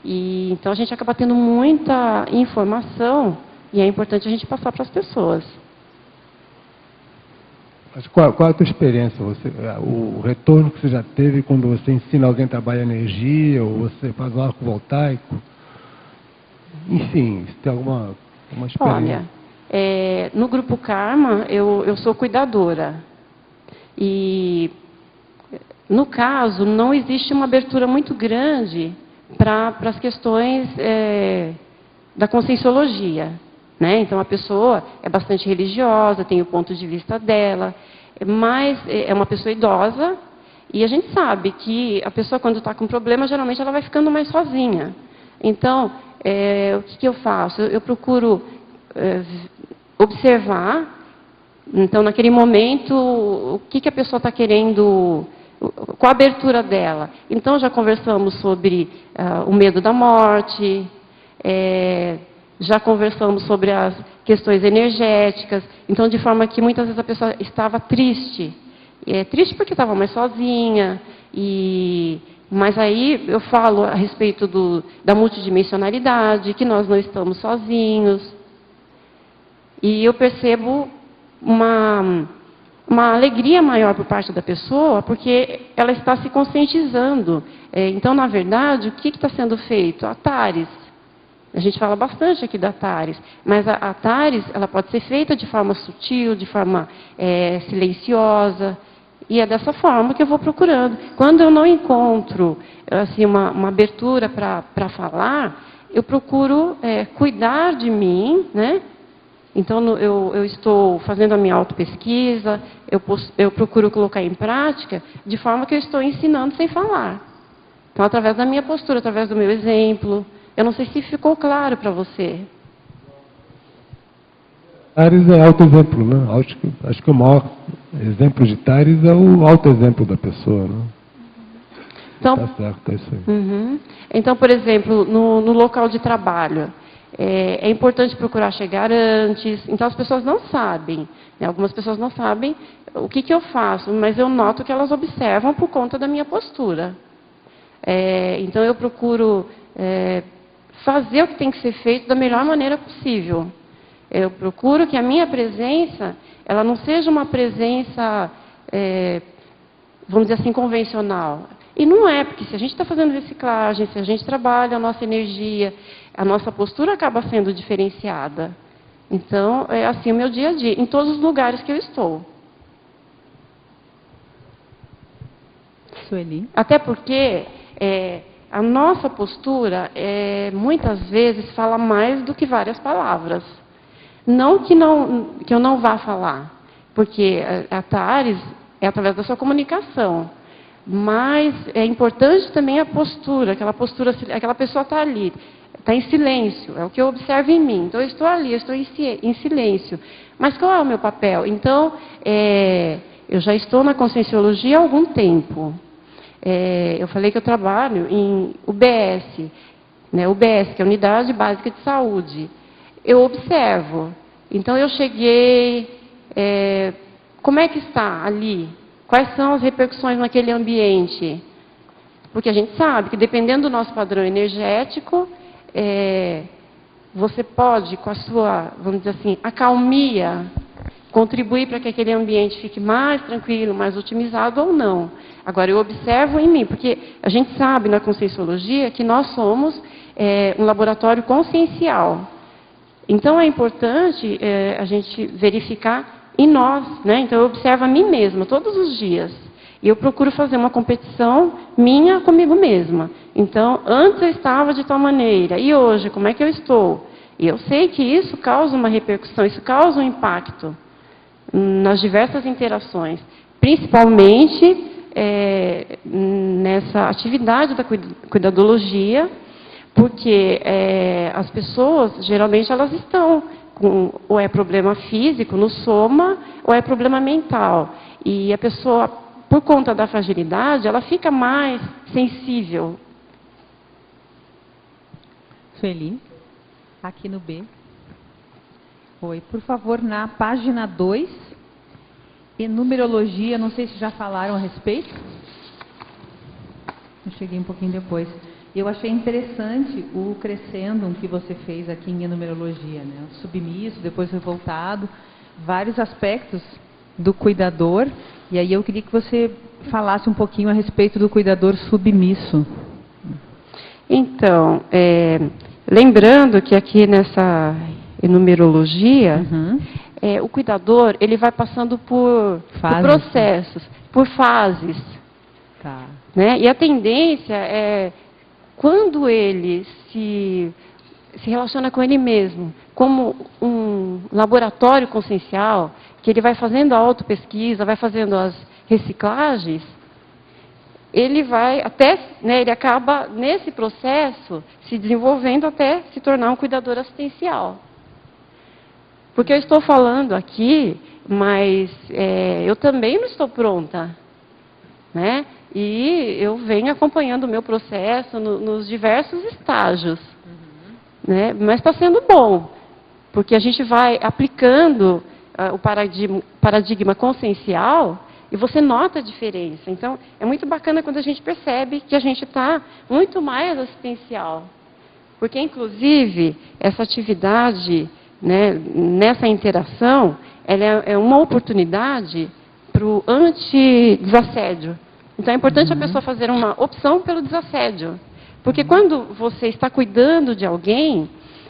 E, então, a gente acaba tendo muita informação e é importante a gente passar para as pessoas. Mas qual é a tua experiência? O retorno que você já teve quando você ensina alguém a trabalhar energia, ou você faz um arco voltaico? Enfim, se tem alguma experiência? Olha, no Grupo Karma, eu sou cuidadora. E, no caso, não existe uma abertura muito grande para as questões da conscienciologia. Né? Então, a pessoa é bastante religiosa, tem o ponto de vista dela, mas é uma pessoa idosa, e a gente sabe que a pessoa, quando está com problema, geralmente ela vai ficando mais sozinha. Então, o que eu faço? Eu procuro observar Então, naquele momento, o que a pessoa está querendo, qual a abertura dela? Então, já conversamos sobre o medo da morte, já conversamos sobre as questões energéticas. Então, de forma que muitas vezes a pessoa estava triste. Triste porque estava mais sozinha. Mas aí eu falo a respeito da multidimensionalidade, que nós não estamos sozinhos. E eu percebo uma alegria maior por parte da pessoa, porque ela está se conscientizando. Então, na verdade, o que está sendo feito? A TARES. A gente fala bastante aqui da TARES, mas a TARES ela pode ser feita de forma sutil, de forma silenciosa, e é dessa forma que eu vou procurando. Quando eu não encontro assim, uma abertura para falar, eu procuro cuidar de mim, né? Então, eu estou fazendo a minha autopesquisa, eu procuro colocar em prática, de forma que eu estou ensinando sem falar. Então, através da minha postura, através do meu exemplo. Eu não sei se ficou claro para você. TARES é autoexemplo, né? Acho que o maior exemplo de TARES é o autoexemplo da pessoa, né? Então, tá certo, é isso aí. Uhum. Então, por exemplo, no local de trabalho, é importante procurar chegar antes. Então, as pessoas não sabem, né? Algumas pessoas não sabem o que eu faço, mas eu noto que elas observam por conta da minha postura. Então, eu procuro fazer o que tem que ser feito da melhor maneira possível. Eu procuro que a minha presença, ela não seja uma presença, vamos dizer assim, convencional. E não é, porque se a gente está fazendo reciclagem, se a gente trabalha a nossa energia, a nossa postura acaba sendo diferenciada. Então, é assim o meu dia a dia, em todos os lugares que eu estou. Sueli? Até porque a nossa postura, muitas vezes, fala mais do que várias palavras. Não que eu não vá falar, porque a TARES é através da sua comunicação. Mas é importante também a postura, aquela pessoa está ali, está em silêncio, é o que eu observo em mim. Então, eu estou ali, eu estou em silêncio. Mas qual é o meu papel? Então, eu já estou na Conscienciologia há algum tempo. Eu falei que eu trabalho em UBS, né? UBS, que é a Unidade Básica de Saúde. Eu observo. Então, eu cheguei, como é que está ali? Quais são as repercussões naquele ambiente? Porque a gente sabe que, dependendo do nosso padrão energético, você pode, com a sua, vamos dizer assim, acalmia, contribuir para que aquele ambiente fique mais tranquilo, mais otimizado ou não. Agora, eu observo em mim, porque a gente sabe na Conscienciologia que nós somos um laboratório consciencial. Então, é importante a gente verificar em nós, né? Então, eu observo a mim mesma todos os dias. E eu procuro fazer uma competição minha comigo mesma. Então, antes eu estava de tal maneira, e hoje, como é que eu estou? E eu sei que isso causa uma repercussão, isso causa um impacto nas diversas interações, principalmente nessa atividade da cuidadologia, porque as pessoas, geralmente, elas estão com ou é problema físico, no soma, ou é problema mental. E a pessoa, por conta da fragilidade, ela fica mais sensível. Sueli, aqui no B. Oi, por favor, na página 2, em numerologia, não sei se já falaram a respeito. Eu cheguei um pouquinho depois. Eu achei interessante o crescendo que você fez aqui em numerologia, né? O submisso, depois revoltado, vários aspectos do cuidador. E aí eu queria que você falasse um pouquinho a respeito do cuidador submisso. Então, lembrando que aqui nessa numerologia, o cuidador ele vai passando por processos, por fases. Tá. Né? E a tendência é, quando ele se relaciona com ele mesmo, como um laboratório consciencial, que ele vai fazendo a autopesquisa, vai fazendo as reciclagens, ele vai até, né, ele acaba nesse processo se desenvolvendo até se tornar um cuidador assistencial. Porque eu estou falando aqui, mas eu também não estou pronta, né? E eu venho acompanhando o meu processo nos diversos estágios, né? Mas está sendo bom, porque a gente vai aplicando o paradigma consciencial e você nota a diferença. Então, é muito bacana quando a gente percebe que a gente está muito mais assistencial. Porque, inclusive, essa atividade, né, nessa interação, ela é uma oportunidade para o anti-desassédio. Então, é importante a pessoa fazer uma opção pelo desassédio. Porque quando você está cuidando de alguém,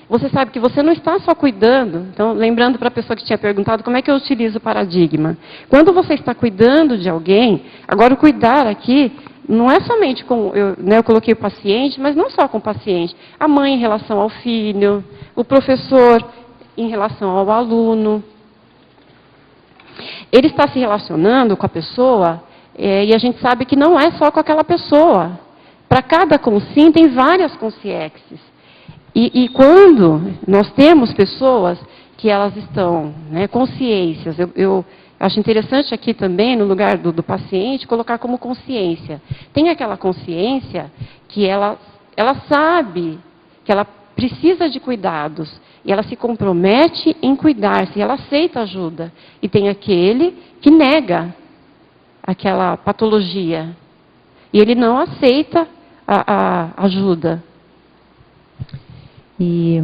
você sabe que você não está só cuidando. Então, lembrando para a pessoa que tinha perguntado como é que eu utilizo o paradigma. Quando você está cuidando de alguém, agora o cuidar aqui não é somente com, eu coloquei o paciente, mas não só com o paciente. A mãe em relação ao filho, o professor em relação ao aluno. Ele está se relacionando com a pessoa, e a gente sabe que não é só com aquela pessoa. Para cada consciência tem várias consciências. E quando nós temos pessoas que elas estão, né, consciências, eu acho interessante aqui também, no lugar do paciente, colocar como consciência. Tem aquela consciência que ela sabe que ela precisa de cuidados, e ela se compromete em cuidar-se, ela aceita ajuda. E tem aquele que nega aquela patologia, e ele não aceita a ajuda. E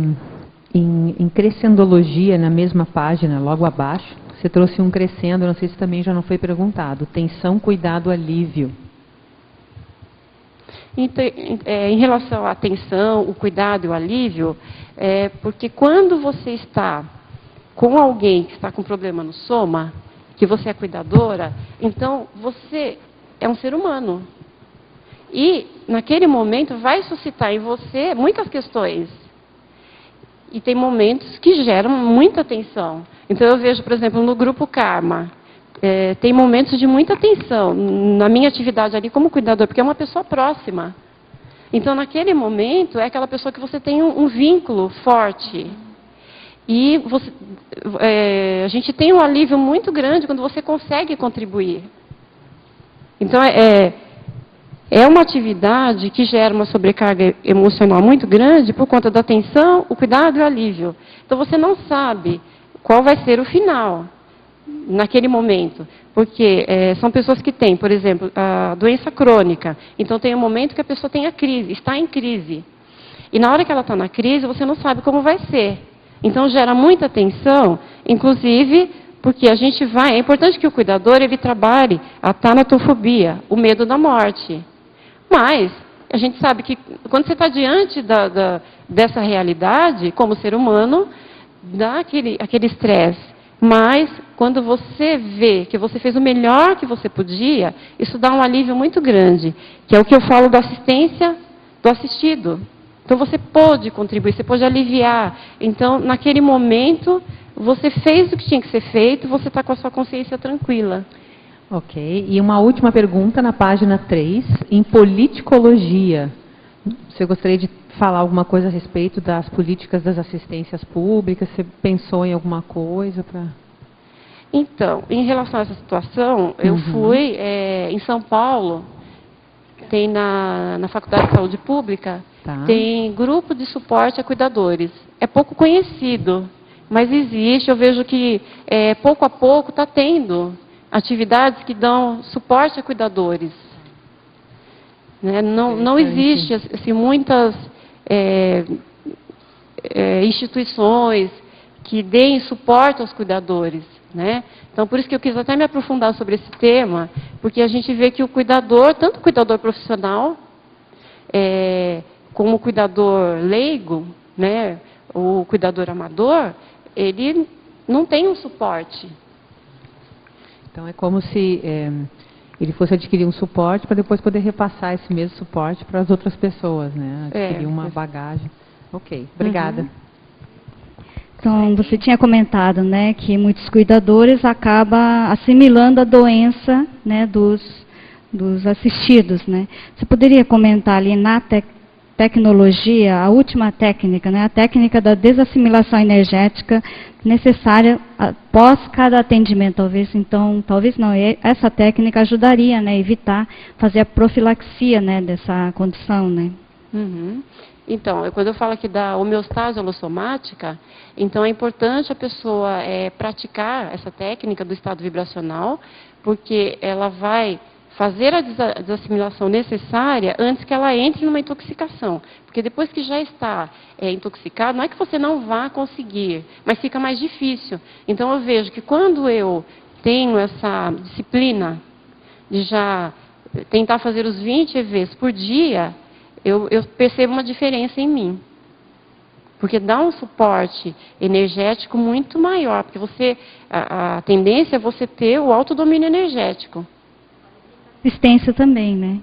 em crescendologia, na mesma página, logo abaixo, você trouxe um crescendo, não sei se também já não foi perguntado. Tensão, cuidado, alívio. Em relação à tensão, o cuidado e o alívio, porque quando você está com alguém que está com problema no soma, que você é cuidadora, então você é um ser humano. E, naquele momento, vai suscitar em você muitas questões. E tem momentos que geram muita tensão. Então, eu vejo, por exemplo, no grupo Karma, tem momentos de muita tensão na minha atividade ali como cuidador, porque é uma pessoa próxima. Então, naquele momento, é aquela pessoa que você tem um vínculo forte. E a gente tem um alívio muito grande quando você consegue contribuir. Então, é uma atividade que gera uma sobrecarga emocional muito grande por conta da tensão, o cuidado e o alívio. Então, você não sabe qual vai ser o final naquele momento. Porque são pessoas que têm, por exemplo, a doença crônica. Então, tem um momento que a pessoa tem a crise, está em crise. E na hora que ela está na crise, você não sabe como vai ser. Então, gera muita tensão, inclusive porque a gente é importante que o cuidador ele trabalhe a tanatofobia, o medo da morte. Mas a gente sabe que quando você está diante dessa realidade, como ser humano, dá aquele estresse. Mas quando você vê que você fez o melhor que você podia, isso dá um alívio muito grande, que é o que eu falo da assistência do assistido. Então você pode contribuir, você pode aliviar. Então, naquele momento, você fez o que tinha que ser feito, você está com a sua consciência tranquila. Ok. E uma última pergunta na página 3, em politicologia. Você gostaria de falar alguma coisa a respeito das políticas das assistências públicas? Você pensou em alguma coisa para... Então, em relação a essa situação, eu fui em São Paulo, tem na Faculdade de Saúde Pública, tem grupo de suporte a cuidadores. É pouco conhecido, mas existe. Eu vejo que pouco a pouco está tendo atividades que dão suporte a cuidadores. Né? Não existe assim, muitas instituições que deem suporte aos cuidadores. Né? Então, por isso que eu quis até me aprofundar sobre esse tema, porque a gente vê que o cuidador, tanto o cuidador profissional, como o cuidador leigo, né, o cuidador amador, ele não tem um suporte. Então, é como se ele fosse adquirir um suporte para depois poder repassar esse mesmo suporte para as outras pessoas, né? Adquirir uma bagagem. Ok, obrigada. Então, você tinha comentado, né, que muitos cuidadores acabam assimilando a doença, né, dos assistidos, né? Você poderia comentar ali na tecnologia, a última técnica, né, a técnica da desassimilação energética necessária após cada atendimento. Talvez não, essa técnica ajudaria, né, a evitar fazer a profilaxia, né, dessa condição, né? Uhum. Então, quando eu falo aqui da homeostase holossomática, então é importante a pessoa praticar essa técnica do estado vibracional, porque ela vai fazer a desassimilação necessária antes que ela entre numa intoxicação. Porque depois que já está intoxicado, não é que você não vá conseguir, mas fica mais difícil. Então eu vejo que quando eu tenho essa disciplina de já tentar fazer os 20 EVs por dia, eu percebo uma diferença em mim. Porque dá um suporte energético muito maior, porque a tendência é você ter o autodomínio energético. Assistência também, né?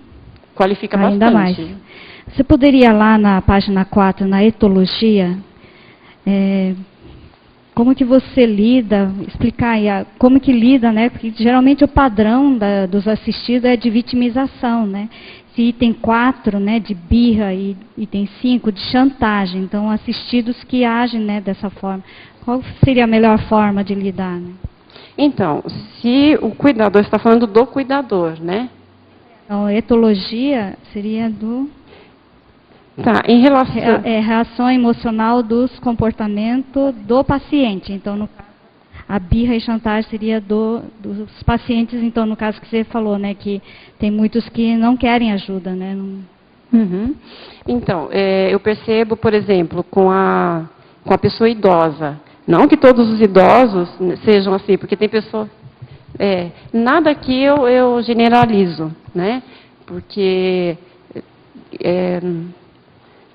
Qualifica ainda bastante. Mais. Você poderia lá na página 4, na etologia, como que você lida, explicar aí, como que lida, né? Porque geralmente o padrão dos assistidos é de vitimização, né? Esse item 4, né, de birra, e item 5, de chantagem. Então, assistidos que agem, né, dessa forma. Qual seria a melhor forma de lidar, né? Então, se o cuidador está falando do cuidador, né? Então, etologia seria do... Tá, em relação... reação emocional dos comportamentos do paciente. Então, no caso, a birra e chantagem seria dos pacientes, então, no caso que você falou, né, que tem muitos que não querem ajuda, né? Uhum. Então, eu percebo, por exemplo, com a pessoa idosa, não que todos os idosos sejam assim, porque tem pessoas... nada aqui eu generalizo, né? Porque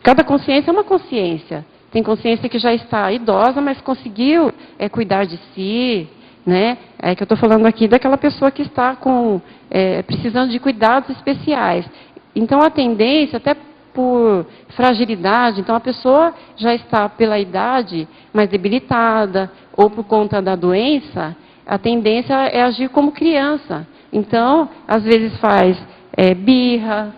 cada consciência é uma consciência. Tem consciência que já está idosa, mas conseguiu cuidar de si, né? É que eu estou falando aqui daquela pessoa que está precisando de cuidados especiais. Então, a tendência, até por fragilidade, então a pessoa já está pela idade mais debilitada, ou por conta da doença, a tendência é agir como criança. Então, às vezes faz birra,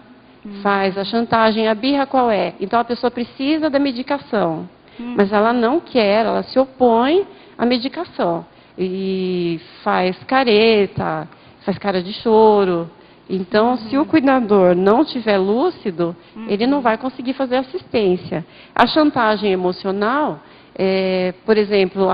faz a chantagem. A birra qual é? Então, a pessoa precisa da medicação, mas ela não quer, ela se opõe à medicação. E faz careta, faz cara de choro. Então, se o cuidador não estiver lúcido, ele não vai conseguir fazer assistência. A chantagem emocional, por exemplo,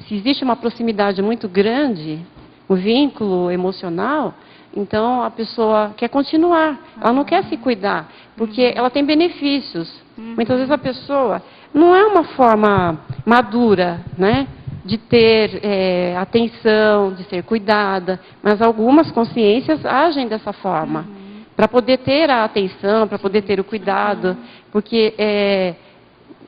se existe uma proximidade muito grande, o vínculo emocional, então a pessoa quer continuar, ela não quer se cuidar, porque ela tem benefícios. Muitas vezes a pessoa não é uma forma madura, né, de ter atenção, de ser cuidada, mas algumas consciências agem dessa forma, para poder ter a atenção, para poder ter o cuidado, porque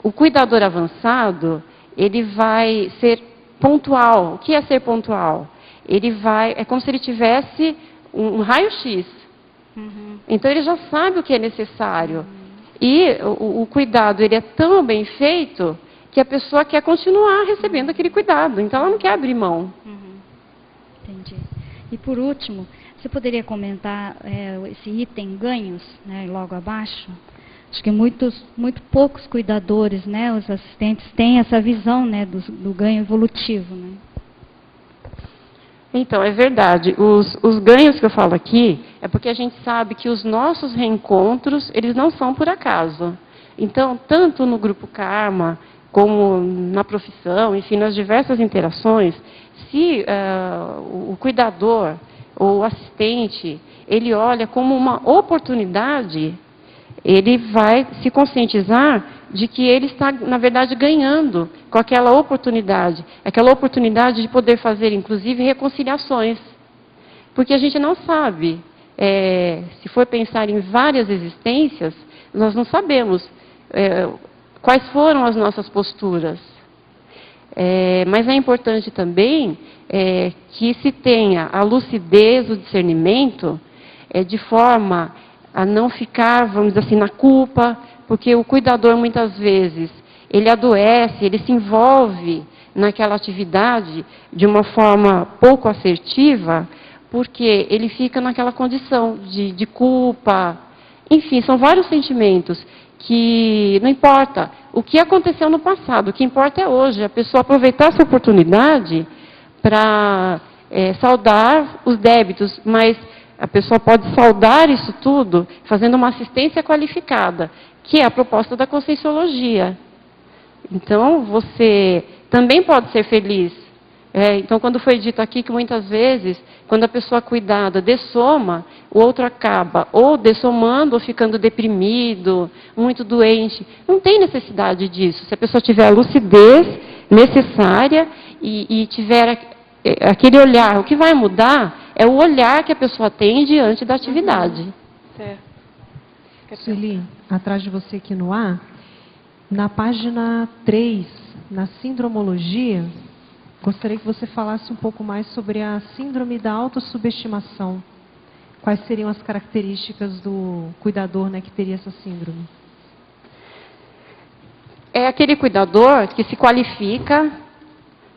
o cuidador avançado, ele vai ser pontual. O que é ser pontual? É como se ele tivesse um raio-x. Então, ele já sabe o que é necessário. E o cuidado, ele é tão bem feito que a pessoa quer continuar recebendo aquele cuidado. Então, ela não quer abrir mão. Entendi. E, por último, você poderia comentar esse item ganhos, né, logo abaixo? Acho que muito poucos cuidadores, né, os assistentes, têm essa visão, né, do ganho evolutivo, né? Então, é verdade. Os ganhos que eu falo aqui é porque a gente sabe que os nossos reencontros, eles não são por acaso. Então, tanto no Grupo Karma, como na profissão, enfim, nas diversas interações, se o cuidador ou o assistente, ele olha como uma oportunidade, ele vai se conscientizar de que ele está, na verdade, ganhando com aquela oportunidade de poder fazer, inclusive, reconciliações. Porque a gente não sabe, se for pensar em várias existências, nós não sabemos quais foram as nossas posturas. Mas é importante também que se tenha a lucidez, o discernimento, de forma a não ficar, vamos dizer assim, na culpa, porque o cuidador, muitas vezes, ele adoece, ele se envolve naquela atividade de uma forma pouco assertiva, porque ele fica naquela condição de culpa. Enfim, são vários sentimentos que não importa o que aconteceu no passado, o que importa é hoje, a pessoa aproveitar essa oportunidade para saldar os débitos, mas a pessoa pode saldar isso tudo fazendo uma assistência qualificada, que é a proposta da Conscienciologia. Então, você também pode ser feliz. Então, quando foi dito aqui que muitas vezes, quando a pessoa cuidada dessoma, o outro acaba ou dessomando ou ficando deprimido, muito doente. Não tem necessidade disso. Se a pessoa tiver a lucidez necessária e tiver aquele olhar, o que vai mudar é o olhar que a pessoa tem diante da atividade. Certo. Sueli, atrás de você aqui no ar, na página 3, na sindromologia, gostaria que você falasse um pouco mais sobre a síndrome da autossubestimação. Quais seriam as características do cuidador, né, que teria essa síndrome? É aquele cuidador que se qualifica,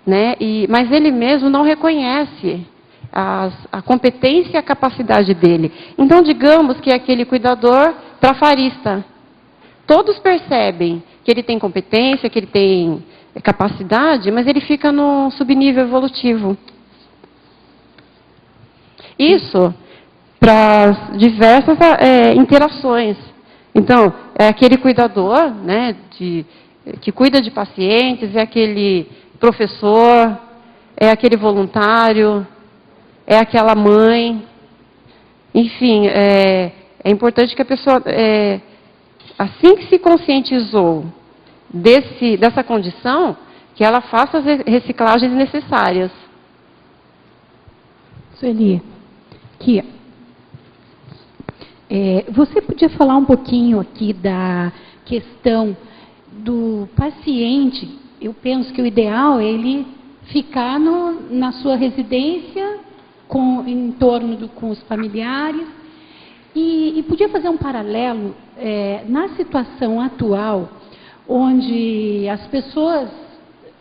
né, mas ele mesmo não reconhece a competência e a capacidade dele. Então, digamos que é aquele cuidador trafarista. Todos percebem que ele tem competência, que ele tem capacidade, mas ele fica no subnível evolutivo. Isso para diversas interações. Então, é aquele cuidador, né, que cuida de pacientes, é aquele professor, é aquele voluntário, é aquela mãe. Enfim, é importante que a pessoa, assim que se conscientizou dessa condição, que ela faça as reciclagens necessárias. Sueli, aqui, você podia falar um pouquinho aqui da questão do paciente? Eu penso que o ideal é ele ficar na sua residência, em torno com os familiares, e podia fazer um paralelo na situação atual, onde as pessoas,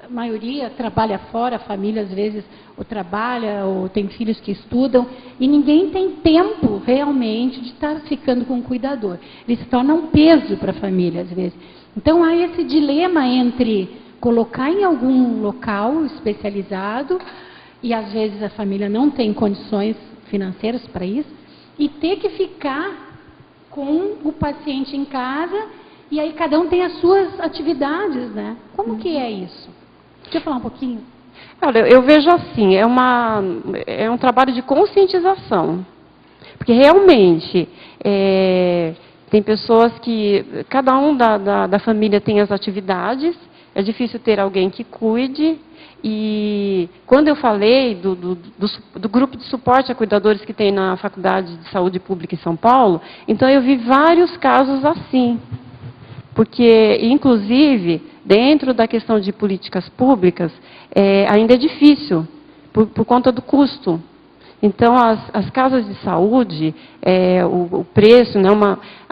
a maioria trabalha fora, a família às vezes ou trabalha ou tem filhos que estudam, e ninguém tem tempo realmente de estar ficando com o cuidador. Ele se torna um peso para a família às vezes. Então há esse dilema entre colocar em algum local especializado, e às vezes a família não tem condições financeiras para isso, e ter que ficar com o paciente em casa, e aí cada um tem as suas atividades, né? Como que é isso? Quer falar um pouquinho? Olha, eu vejo assim, é um trabalho de conscientização. Porque realmente, tem pessoas que, cada um da família tem as atividades, é difícil ter alguém que cuide. E quando eu falei do grupo de suporte a cuidadores que tem na Faculdade de Saúde Pública em São Paulo, então eu vi vários casos assim. Porque, inclusive, dentro da questão de políticas públicas, ainda é difícil, por conta do custo. Então, as casas de saúde, o preço, né,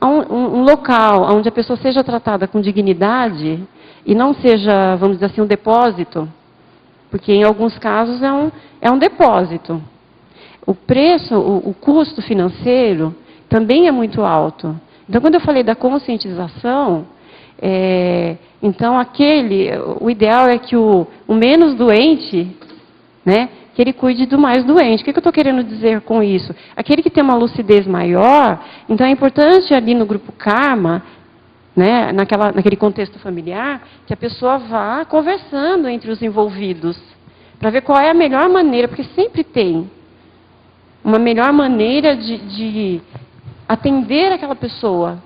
um local onde a pessoa seja tratada com dignidade e não seja, vamos dizer assim, um depósito, porque em alguns casos é um depósito. O preço, o custo financeiro também é muito alto. Então, quando eu falei da conscientização, então o ideal é que o menos doente, né, que ele cuide do mais doente. O que eu estou querendo dizer com isso? Aquele que tem uma lucidez maior, então é importante ali no grupo Karma, né, naquele contexto familiar, que a pessoa vá conversando entre os envolvidos, para ver qual é a melhor maneira, porque sempre tem uma melhor maneira de atender aquela pessoa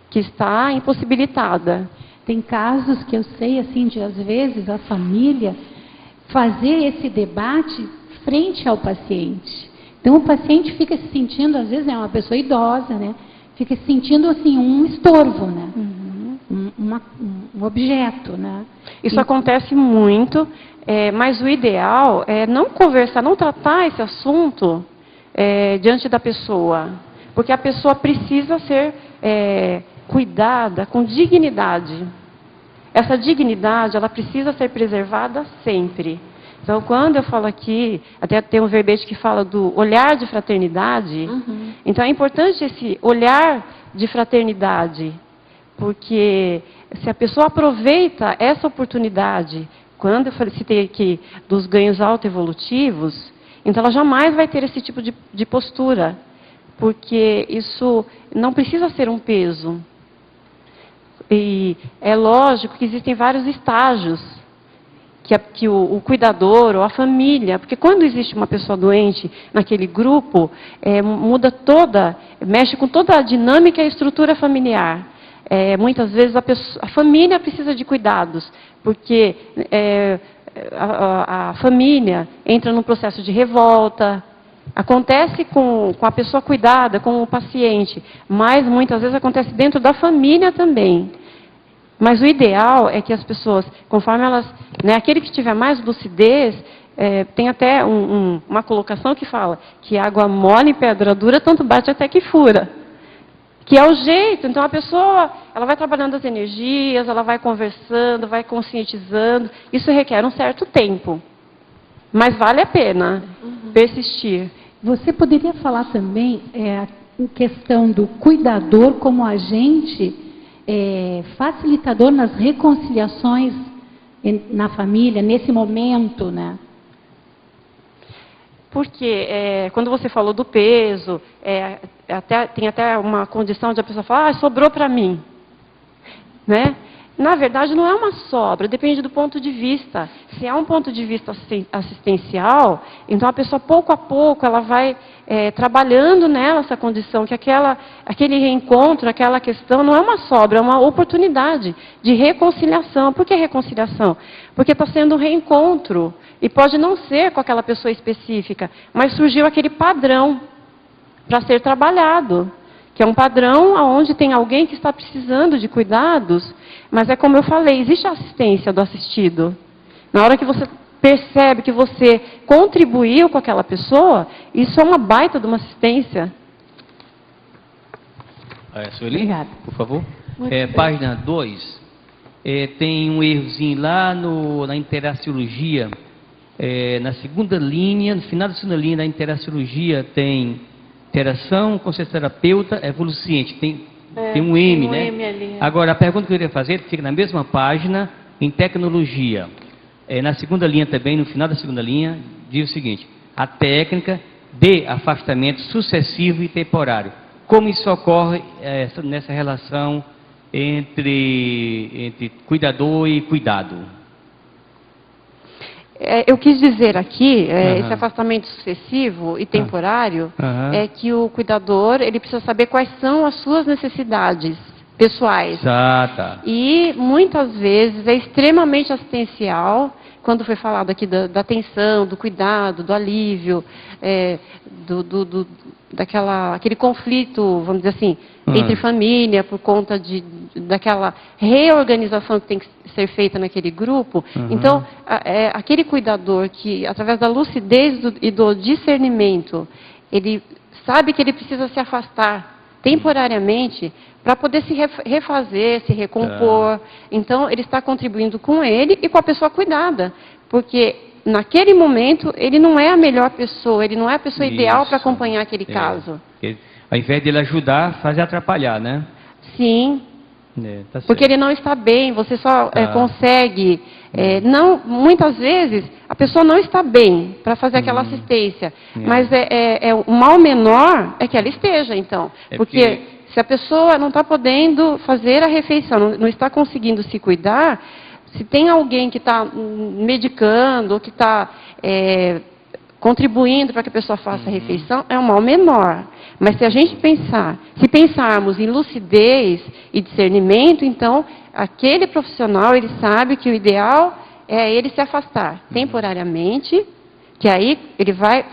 que está impossibilitada. Tem casos que eu sei, assim, de às vezes a família fazer esse debate frente ao paciente. Então o paciente fica se sentindo, às vezes é uma pessoa idosa, né? Fica se sentindo assim um estorvo, né? Um objeto, né? Isso acontece muito, mas o ideal é não conversar, não tratar esse assunto diante da pessoa, porque a pessoa precisa ser cuidada com dignidade. Essa dignidade, ela precisa ser preservada sempre. Então, quando eu falo aqui, até tem um verbete que fala do olhar de fraternidade, então é importante esse olhar de fraternidade, Porque se a pessoa aproveita essa oportunidade, quando eu citei aqui dos ganhos autoevolutivos, então ela jamais vai ter esse tipo de postura, porque isso não precisa ser um peso. E é lógico que existem vários estágios que o cuidador ou a família, porque quando existe uma pessoa doente naquele grupo, mexe com toda a dinâmica e a estrutura familiar. Muitas vezes a família precisa de cuidados, porque a família entra num processo de revolta. Acontece com a pessoa cuidada, com o paciente, mas muitas vezes acontece dentro da família também. Mas o ideal é que as pessoas, conforme elas, aquele que tiver mais lucidez, tem até uma colocação que fala que água mole em pedra dura, tanto bate até que fura. Que é o jeito. Então a pessoa, ela vai trabalhando as energias, ela vai conversando, vai conscientizando. Isso requer um certo tempo. Mas vale a pena persistir. Você poderia falar também em questão do cuidador como agente facilitador nas reconciliações na família, nesse momento, né? Porque quando você falou do peso, tem até uma condição de a pessoa falar, sobrou para mim. Né? Na verdade, não é uma sobra, depende do ponto de vista. Se é um ponto de vista assistencial, então a pessoa, pouco a pouco, ela vai trabalhando nela essa condição, que aquele reencontro, aquela questão, não é uma sobra, é uma oportunidade de reconciliação. Por que reconciliação? Porque está sendo um reencontro, e pode não ser com aquela pessoa específica, mas surgiu aquele padrão para ser trabalhado. Que é um padrão onde tem alguém que está precisando de cuidados, mas é como eu falei, existe a assistência do assistido. Na hora que você percebe que você contribuiu com aquela pessoa, isso é uma baita de uma assistência. Sueli, obrigada. por favor. Página 2, tem um errozinho lá na interaciologia, na segunda linha, no final da segunda linha da interaciologia tem... Interação com seu terapeuta evoluciente. Tem um M, né? M ali. Agora, a pergunta que eu queria fazer fica na mesma página, em tecnologia. Na segunda linha também, no final da segunda linha, diz o seguinte: a técnica de afastamento sucessivo e temporário. Como isso ocorre nessa relação entre cuidador e cuidado? Eu quis dizer aqui, esse afastamento sucessivo e temporário, é que o cuidador, ele precisa saber quais são as suas necessidades pessoais. Tá. E, muitas vezes, é extremamente assistencial, quando foi falado aqui da atenção, do cuidado, do alívio, aquele conflito, vamos dizer assim, entre família, por conta daquela reorganização que tem que ser feita naquele grupo. Então, aquele cuidador que, através da lucidez e do discernimento, ele sabe que ele precisa se afastar temporariamente para poder se refazer, se recompor. Então, ele está contribuindo com ele e com a pessoa cuidada, porque naquele momento ele não é a melhor pessoa, ele não é a pessoa ideal para acompanhar aquele caso. Ao invés de ele ajudar, faz atrapalhar, né? Sim. Tá certo. Porque ele não está bem, você só consegue... muitas vezes, a pessoa não está bem para fazer aquela assistência. Mas o mal menor é que ela esteja, então. Porque se a pessoa não está podendo fazer a refeição, não está conseguindo se cuidar, se tem alguém que está medicando, ou que está contribuindo para que a pessoa faça a refeição, é um mal menor. Mas se pensarmos em lucidez e discernimento, então, aquele profissional, ele sabe que o ideal é ele se afastar temporariamente, que aí ele vai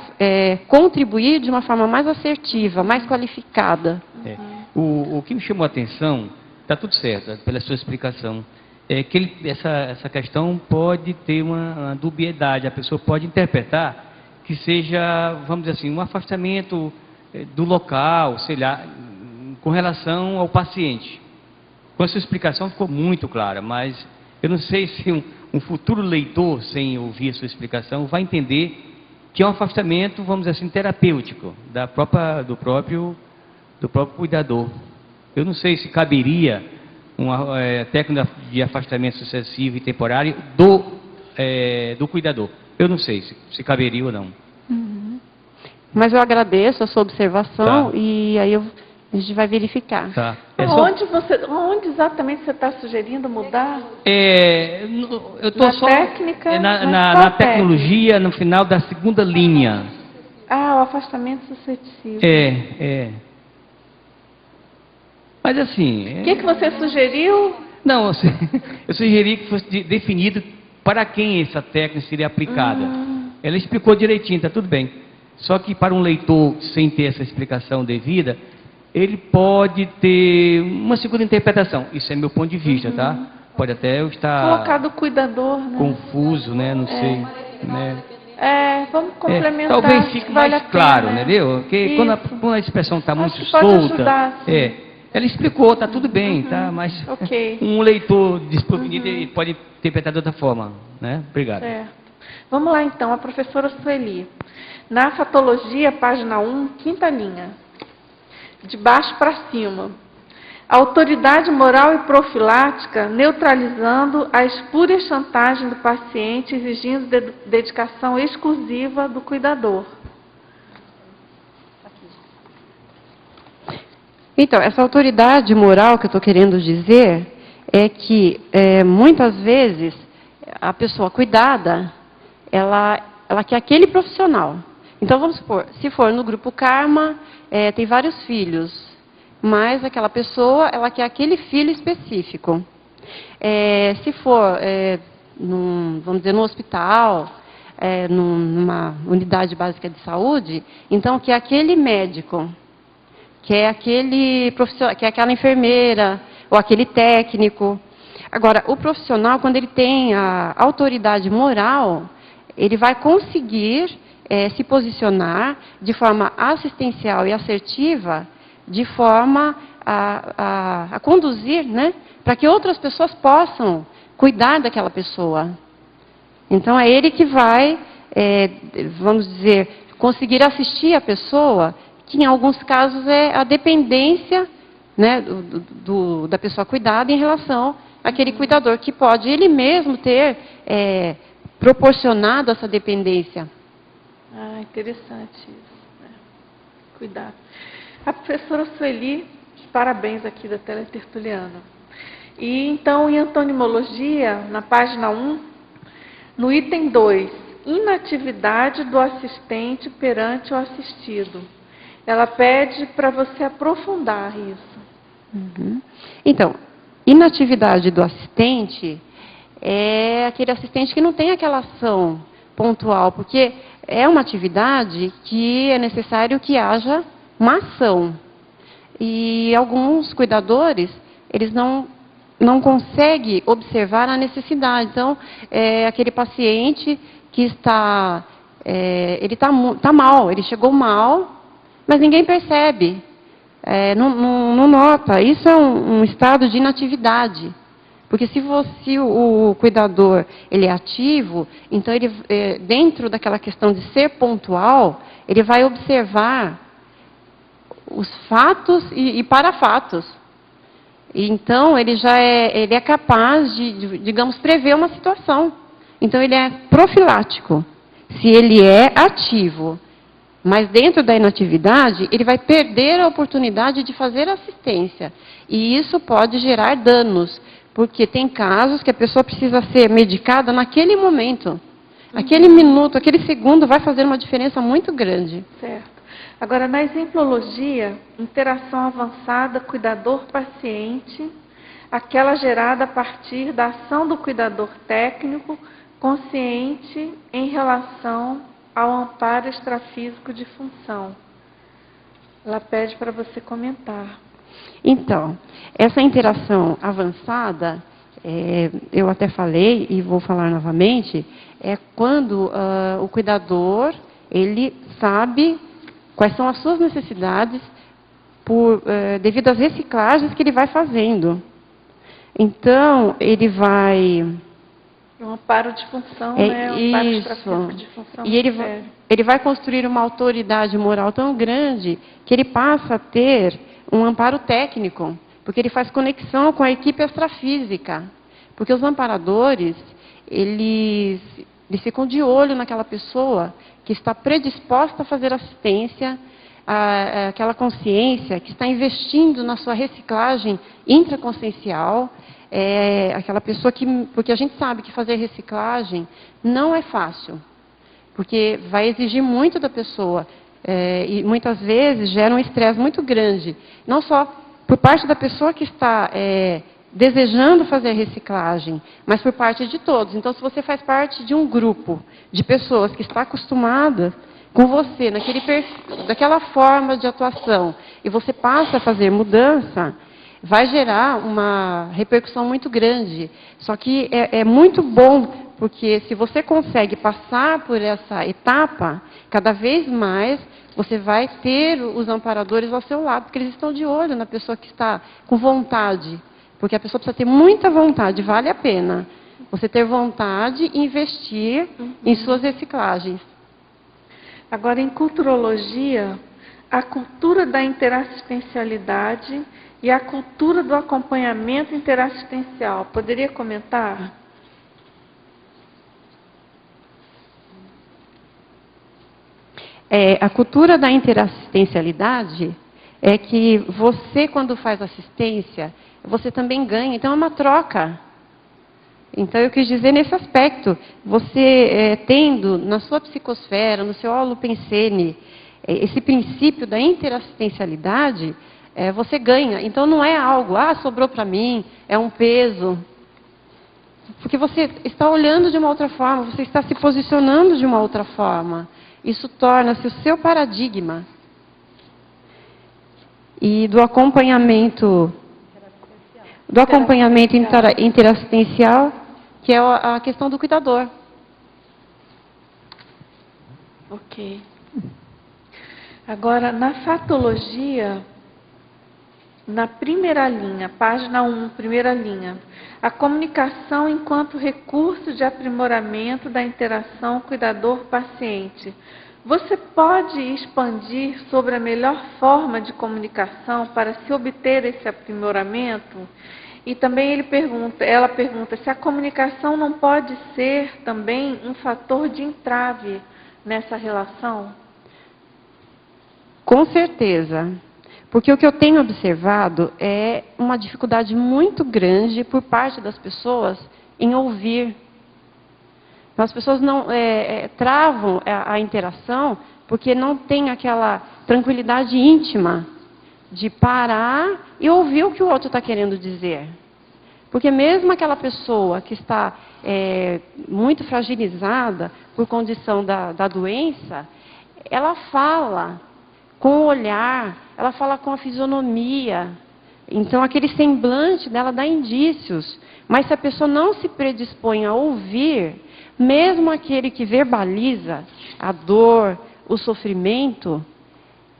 contribuir de uma forma mais assertiva, mais qualificada. O que me chamou a atenção, está tudo certo, pela sua explicação, é que essa questão pode ter uma dubiedade, a pessoa pode interpretar que seja, vamos dizer assim, um afastamento do local, sei lá, com relação ao paciente. Com a sua explicação ficou muito clara, mas eu não sei se um futuro leitor, sem ouvir a sua explicação, vai entender que é um afastamento, vamos dizer assim, terapêutico do próprio cuidador. Eu não sei se caberia uma técnica de afastamento sucessivo e temporário do cuidador. Eu não sei se caberia ou não. Mas eu agradeço a sua observação Tá. e aí a gente vai verificar. Tá. Onde exatamente você está sugerindo mudar? Eu estou Na só técnica, mas na qual tecnologia, no final da segunda linha. Ah, o afastamento suscetível. Mas assim... O que você sugeriu? Não, eu sugeri que fosse definido para quem essa técnica seria aplicada. Ela explicou direitinho, está tudo bem. Só que para um leitor, sem ter essa explicação devida, ele pode ter uma segunda interpretação. Isso é meu ponto de vista, tá? Pode até eu estar... Colocar do cuidador, né? Confuso, né? Não sei. Né? Vamos complementar. Talvez fique vale mais a claro, pena, entendeu? Porque quando a expressão está muito solta... Ajudar, sim. Ela explicou, está tudo bem, tá? Mas um leitor desprevenido ele pode interpretar de outra forma, né? Obrigado. Certo. Vamos lá então, a professora Sueli. Na fatologia, página 1, quinta linha. De baixo para cima. Autoridade moral e profilática neutralizando a espúria chantagem do paciente, exigindo dedicação exclusiva do cuidador. Então, essa autoridade moral que eu estou querendo dizer é que, muitas vezes, a pessoa cuidada, ela quer aquele profissional. Então, vamos supor, se for no grupo Karma, tem vários filhos, mas aquela pessoa, ela quer aquele filho específico. Se for, vamos dizer, no hospital, numa unidade básica de saúde, então, quer aquele médico, quer aquele profissional, quer aquela enfermeira, ou aquele técnico. Agora, o profissional, quando ele tem a autoridade moral, ele vai conseguir se posicionar de forma assistencial e assertiva, de forma a conduzir, né, para que outras pessoas possam cuidar daquela pessoa. Então, é ele que vai, vamos dizer, conseguir assistir a pessoa, que em alguns casos é a dependência, né, da pessoa cuidada em relação àquele cuidador, que pode ele mesmo ter proporcionado essa dependência. Interessante isso. Né? Cuidado. A professora Sueli, parabéns aqui da Teletertuliana. E então, em antonimologia, na página 1, no item 2, inatividade do assistente perante o assistido. Ela pede para você aprofundar isso. Então, inatividade do assistente é aquele assistente que não tem aquela ação pontual, porque é uma atividade que é necessário que haja uma ação. E alguns cuidadores, eles não conseguem observar a necessidade. Então, aquele paciente que ele está mal, ele chegou mal, mas ninguém percebe, não nota. Isso é um estado de inatividade. Porque se o cuidador ele é ativo, então ele, dentro daquela questão de ser pontual, ele vai observar os fatos e parafatos. Então, ele é capaz de, digamos, prever uma situação. Então, ele é profilático. Se ele é ativo, mas dentro da inatividade, ele vai perder a oportunidade de fazer assistência. E isso pode gerar danos, porque tem casos que a pessoa precisa ser medicada naquele momento. Aquele minuto, aquele segundo vai fazer uma diferença muito grande. Certo. Agora, na exemplologia, interação avançada, cuidador-paciente, aquela gerada a partir da ação do cuidador técnico, consciente em relação ao amparo extrafísico de função. Ela pede para você comentar. Então, essa interação avançada, eu até falei e vou falar novamente, é quando o cuidador, ele sabe quais são as suas necessidades devido às reciclagens que ele vai fazendo. Então, ele vai... Um amparo de função, né? Um amparo extrafísico de função. E ele vai construir uma autoridade moral tão grande que ele passa a ter um amparo técnico, porque ele faz conexão com a equipe extrafísica. Porque os amparadores, eles ficam de olho naquela pessoa que está predisposta a fazer assistência, aquela consciência que está investindo na sua reciclagem intraconsciencial, aquela pessoa que... Porque a gente sabe que fazer reciclagem não é fácil, porque vai exigir muito da pessoa, e muitas vezes gera um estresse muito grande, não só por parte da pessoa que está desejando fazer a reciclagem, mas por parte de todos. Então, se você faz parte de um grupo de pessoas que está acostumada com você, daquela forma de atuação, e você passa a fazer mudança, vai gerar uma repercussão muito grande. Só que é muito bom, porque se você consegue passar por essa etapa, cada vez mais você vai ter os amparadores ao seu lado, porque eles estão de olho na pessoa que está com vontade. Porque a pessoa precisa ter muita vontade, vale a pena você ter vontade e investir em suas reciclagens. Agora, em culturologia, a cultura da interassistencialidade e a cultura do acompanhamento interassistencial. Poderia comentar? A cultura da interassistencialidade é que você, quando faz assistência, você também ganha. Então, é uma troca. Então, eu quis dizer nesse aspecto, você tendo na sua psicosfera, no seu holopensene, esse princípio da interassistencialidade, você ganha. Então, não é algo, sobrou para mim, é um peso. Porque você está olhando de uma outra forma, você está se posicionando de uma outra forma. Isso torna-se o seu paradigma. E do acompanhamento interassistencial, que é a questão do cuidador. Ok. Agora, na fatologia, na primeira linha, página 1, primeira linha, a comunicação enquanto recurso de aprimoramento da interação cuidador-paciente. Você pode expandir sobre a melhor forma de comunicação para se obter esse aprimoramento? E também ela pergunta se a comunicação não pode ser também um fator de entrave nessa relação? Com certeza. Porque o que eu tenho observado é uma dificuldade muito grande por parte das pessoas em ouvir. Então, as pessoas não travam a interação porque não tem aquela tranquilidade íntima de parar e ouvir o que o outro está querendo dizer. Porque mesmo aquela pessoa que está muito fragilizada por condição da doença, ela fala com o olhar, ela fala com a fisionomia. Então, aquele semblante dela dá indícios. Mas se a pessoa não se predispõe a ouvir, mesmo aquele que verbaliza a dor, o sofrimento,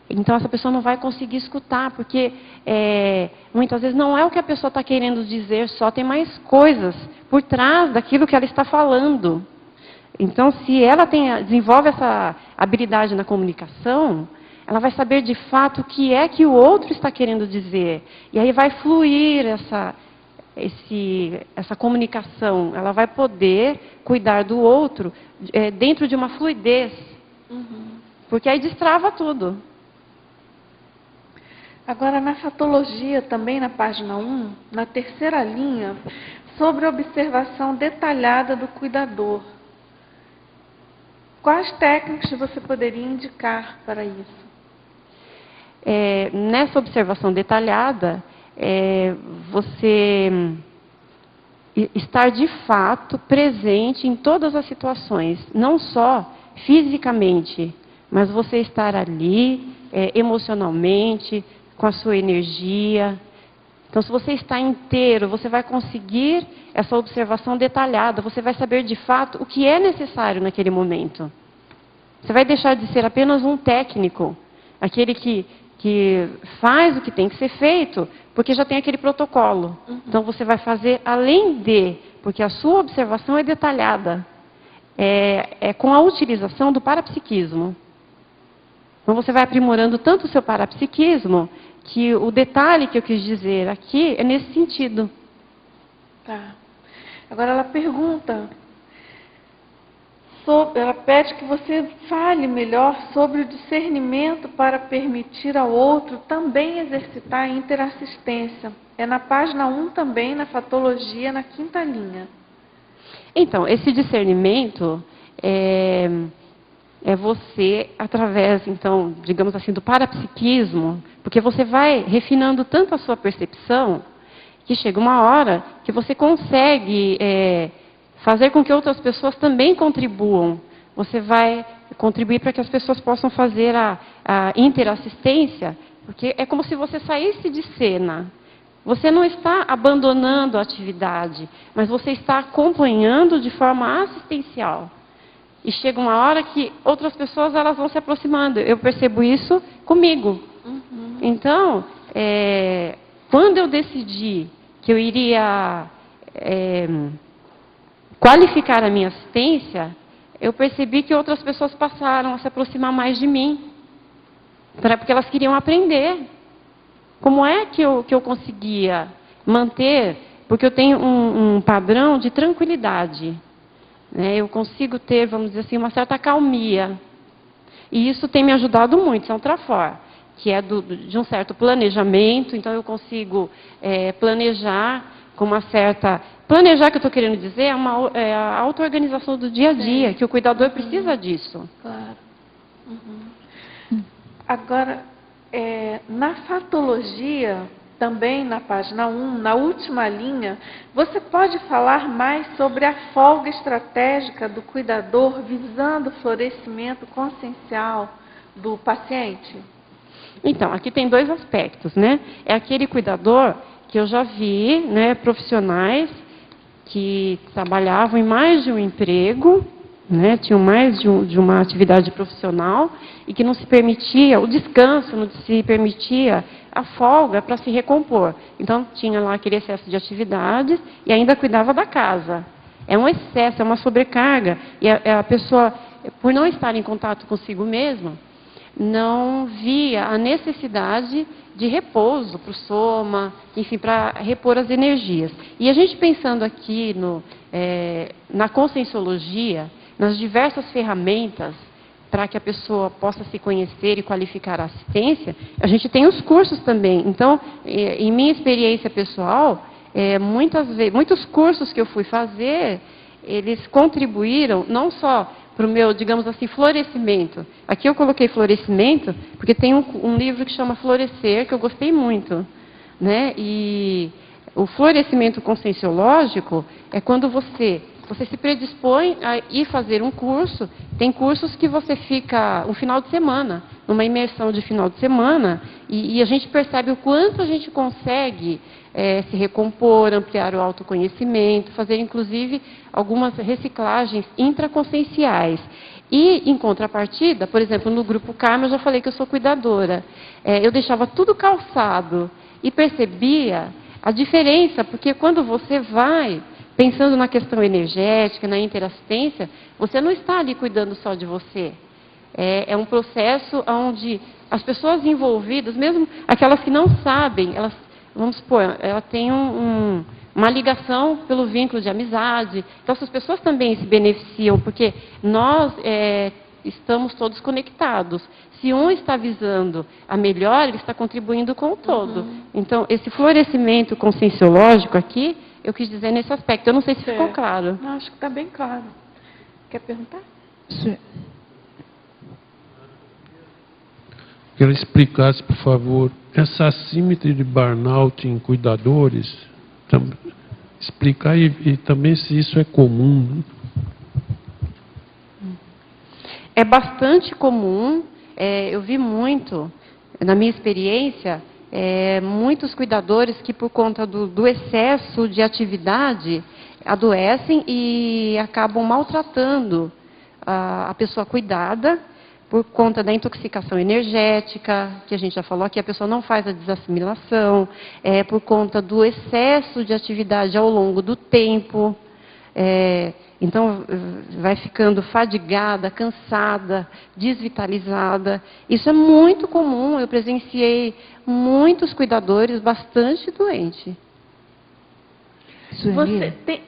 então essa pessoa não vai conseguir escutar, porque muitas vezes não é o que a pessoa está querendo dizer só, tem mais coisas por trás daquilo que ela está falando. Então, se ela desenvolve essa habilidade na comunicação, ela vai saber de fato o que é que o outro está querendo dizer. E aí vai fluir essa comunicação. Ela vai poder cuidar do outro dentro de uma fluidez. Porque aí destrava tudo. Agora, na fatologia, também na página 1, na terceira linha, sobre a observação detalhada do cuidador. Quais técnicas você poderia indicar para isso? Nessa observação detalhada, você estar de fato presente em todas as situações, não só fisicamente, mas você estar ali emocionalmente, com a sua energia. Então, se você está inteiro, você vai conseguir essa observação detalhada, você vai saber de fato o que é necessário naquele momento. Você vai deixar de ser apenas um técnico, aquele que faz o que tem que ser feito, porque já tem aquele protocolo. Então, você vai fazer além porque a sua observação é detalhada. É com a utilização do parapsiquismo. Então, você vai aprimorando tanto o seu parapsiquismo, que o detalhe que eu quis dizer aqui é nesse sentido. Tá. Agora ela pergunta, ela pede que você fale melhor sobre o discernimento para permitir ao outro também exercitar a interassistência. É na página 1 também, na fatologia, na 5ª linha. Então, esse discernimento é você, através, então, digamos assim, do parapsiquismo, porque você vai refinando tanto a sua percepção, que chega uma hora que você consegue fazer com que outras pessoas também contribuam. Você vai contribuir para que as pessoas possam fazer a interassistência, porque é como se você saísse de cena. Você não está abandonando a atividade, mas você está acompanhando de forma assistencial. E chega uma hora que outras pessoas elas vão se aproximando. Eu percebo isso comigo. Uhum. Então, quando eu decidi que eu iria qualificar a minha assistência, eu percebi que outras pessoas passaram a se aproximar mais de mim, porque elas queriam aprender. Como é que eu conseguia manter, porque eu tenho um padrão de tranquilidade. Né? Eu consigo ter, vamos dizer assim, uma certa calmia. E isso tem me ajudado muito, isso é um trafor, que é de um certo planejamento, então eu consigo planejar com uma certa... Planejar, que eu estou querendo dizer, é a auto-organização do dia a dia, que o cuidador precisa disso. Claro. Uhum. Agora, na fatologia, também na página 1, na última linha, você pode falar mais sobre a folga estratégica do cuidador visando o florescimento consciencial do paciente? Então, aqui tem 2 aspectos, né? É aquele cuidador que eu já vi, né, profissionais que trabalhavam em mais de um emprego, né, tinham mais de uma atividade profissional e que não se permitia o descanso, não se permitia a folga para se recompor. Então, tinha lá aquele excesso de atividades e ainda cuidava da casa. É um excesso, é uma sobrecarga. E a pessoa, por não estar em contato consigo mesma, não via a necessidade de repouso para o soma, enfim, para repor as energias. E a gente pensando aqui na conscienciologia, nas diversas ferramentas para que a pessoa possa se conhecer e qualificar a assistência, a gente tem os cursos também. Então, em minha experiência pessoal, muitos cursos que eu fui fazer, eles contribuíram não só para o meu, digamos assim, florescimento. Aqui eu coloquei florescimento, porque tem um livro que chama Florescer, que eu gostei muito. Né? E o florescimento conscienciológico é quando você se predispõe a ir fazer um curso. Tem cursos que você fica um final de semana, numa imersão de final de semana, e a gente percebe o quanto a gente consegue se recompor, ampliar o autoconhecimento, fazer inclusive algumas reciclagens intraconscienciais. E, em contrapartida, por exemplo, no Grupo Karma, eu já falei que eu sou cuidadora. Eu deixava tudo calçado e percebia a diferença, porque quando você vai pensando na questão energética, na interassistência, você não está ali cuidando só de você. É um processo onde as pessoas envolvidas, mesmo aquelas que não sabem, elas, vamos supor, ela tem uma ligação pelo vínculo de amizade. Então, essas pessoas também se beneficiam, porque nós estamos todos conectados. Se um está visando a melhor, ele está contribuindo com o todo. Uhum. Então, esse florescimento conscienciológico aqui, eu quis dizer nesse aspecto. Eu não sei se ficou claro. Não, acho que está bem claro. Quer perguntar? Sim. Quero explicasse, por favor, essa assímetria de burnout em cuidadores, explicar e também se isso é comum. É bastante comum. Eu vi muito, na minha experiência, muitos cuidadores que, por conta do excesso de atividade, adoecem e acabam maltratando a pessoa cuidada, por conta da intoxicação energética, que a gente já falou aqui, a pessoa não faz a desassimilação, por conta do excesso de atividade ao longo do tempo. Então, vai ficando fadigada, cansada, desvitalizada. Isso é muito comum. Eu presenciei muitos cuidadores bastante doentes. Você tem,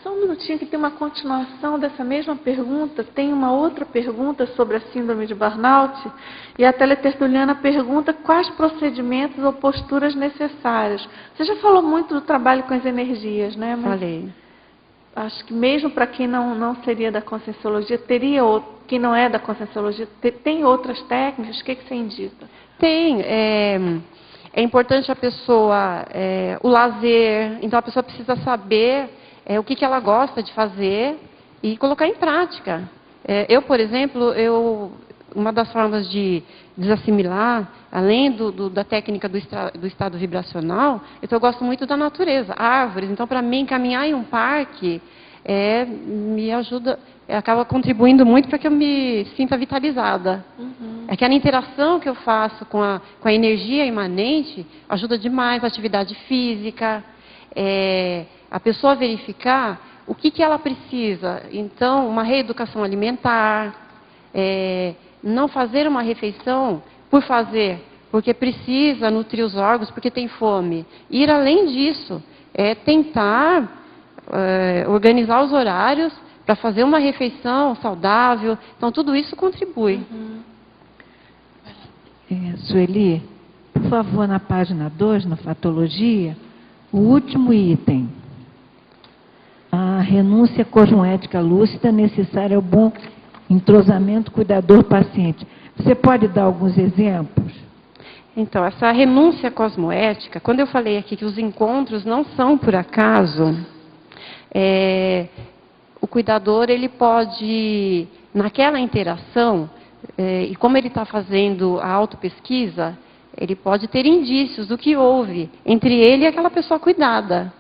só um minutinho que tem uma continuação dessa mesma pergunta. Tem uma outra pergunta sobre a síndrome de burnout. E a teletertuliana pergunta quais procedimentos ou posturas necessárias. Você já falou muito do trabalho com as energias, né? Mas falei. Acho que mesmo para quem não seria da Conscienciologia, quem não é da Conscienciologia, tem outras técnicas? O que você indica? Tem. É importante a pessoa, o lazer, então a pessoa precisa saber o que ela gosta de fazer e colocar em prática. Eu, por exemplo, uma das formas de desassimilar, além da técnica do estado vibracional, eu gosto muito da natureza, árvores. Então, para mim, caminhar em um parque me ajuda, acaba contribuindo muito para que eu me sinta vitalizada. Aquela interação que eu faço com a energia imanente ajuda demais a atividade física, a pessoa verificar o que ela precisa. Então, uma reeducação alimentar, não fazer uma refeição por fazer, porque precisa nutrir os órgãos, porque tem fome. Ir além disso, tentar organizar os horários para fazer uma refeição saudável. Então, tudo isso contribui. Sueli, por favor, na página 2, na fatologia, o último item. A renúncia cosmoética lúcida necessária ao bom entrosamento cuidador-paciente. Você pode dar alguns exemplos? Então, essa renúncia cosmoética, quando eu falei aqui que os encontros não são por acaso, o cuidador ele pode, naquela interação, e como ele está fazendo a autopesquisa, ele pode ter indícios do que houve entre ele e aquela pessoa cuidada.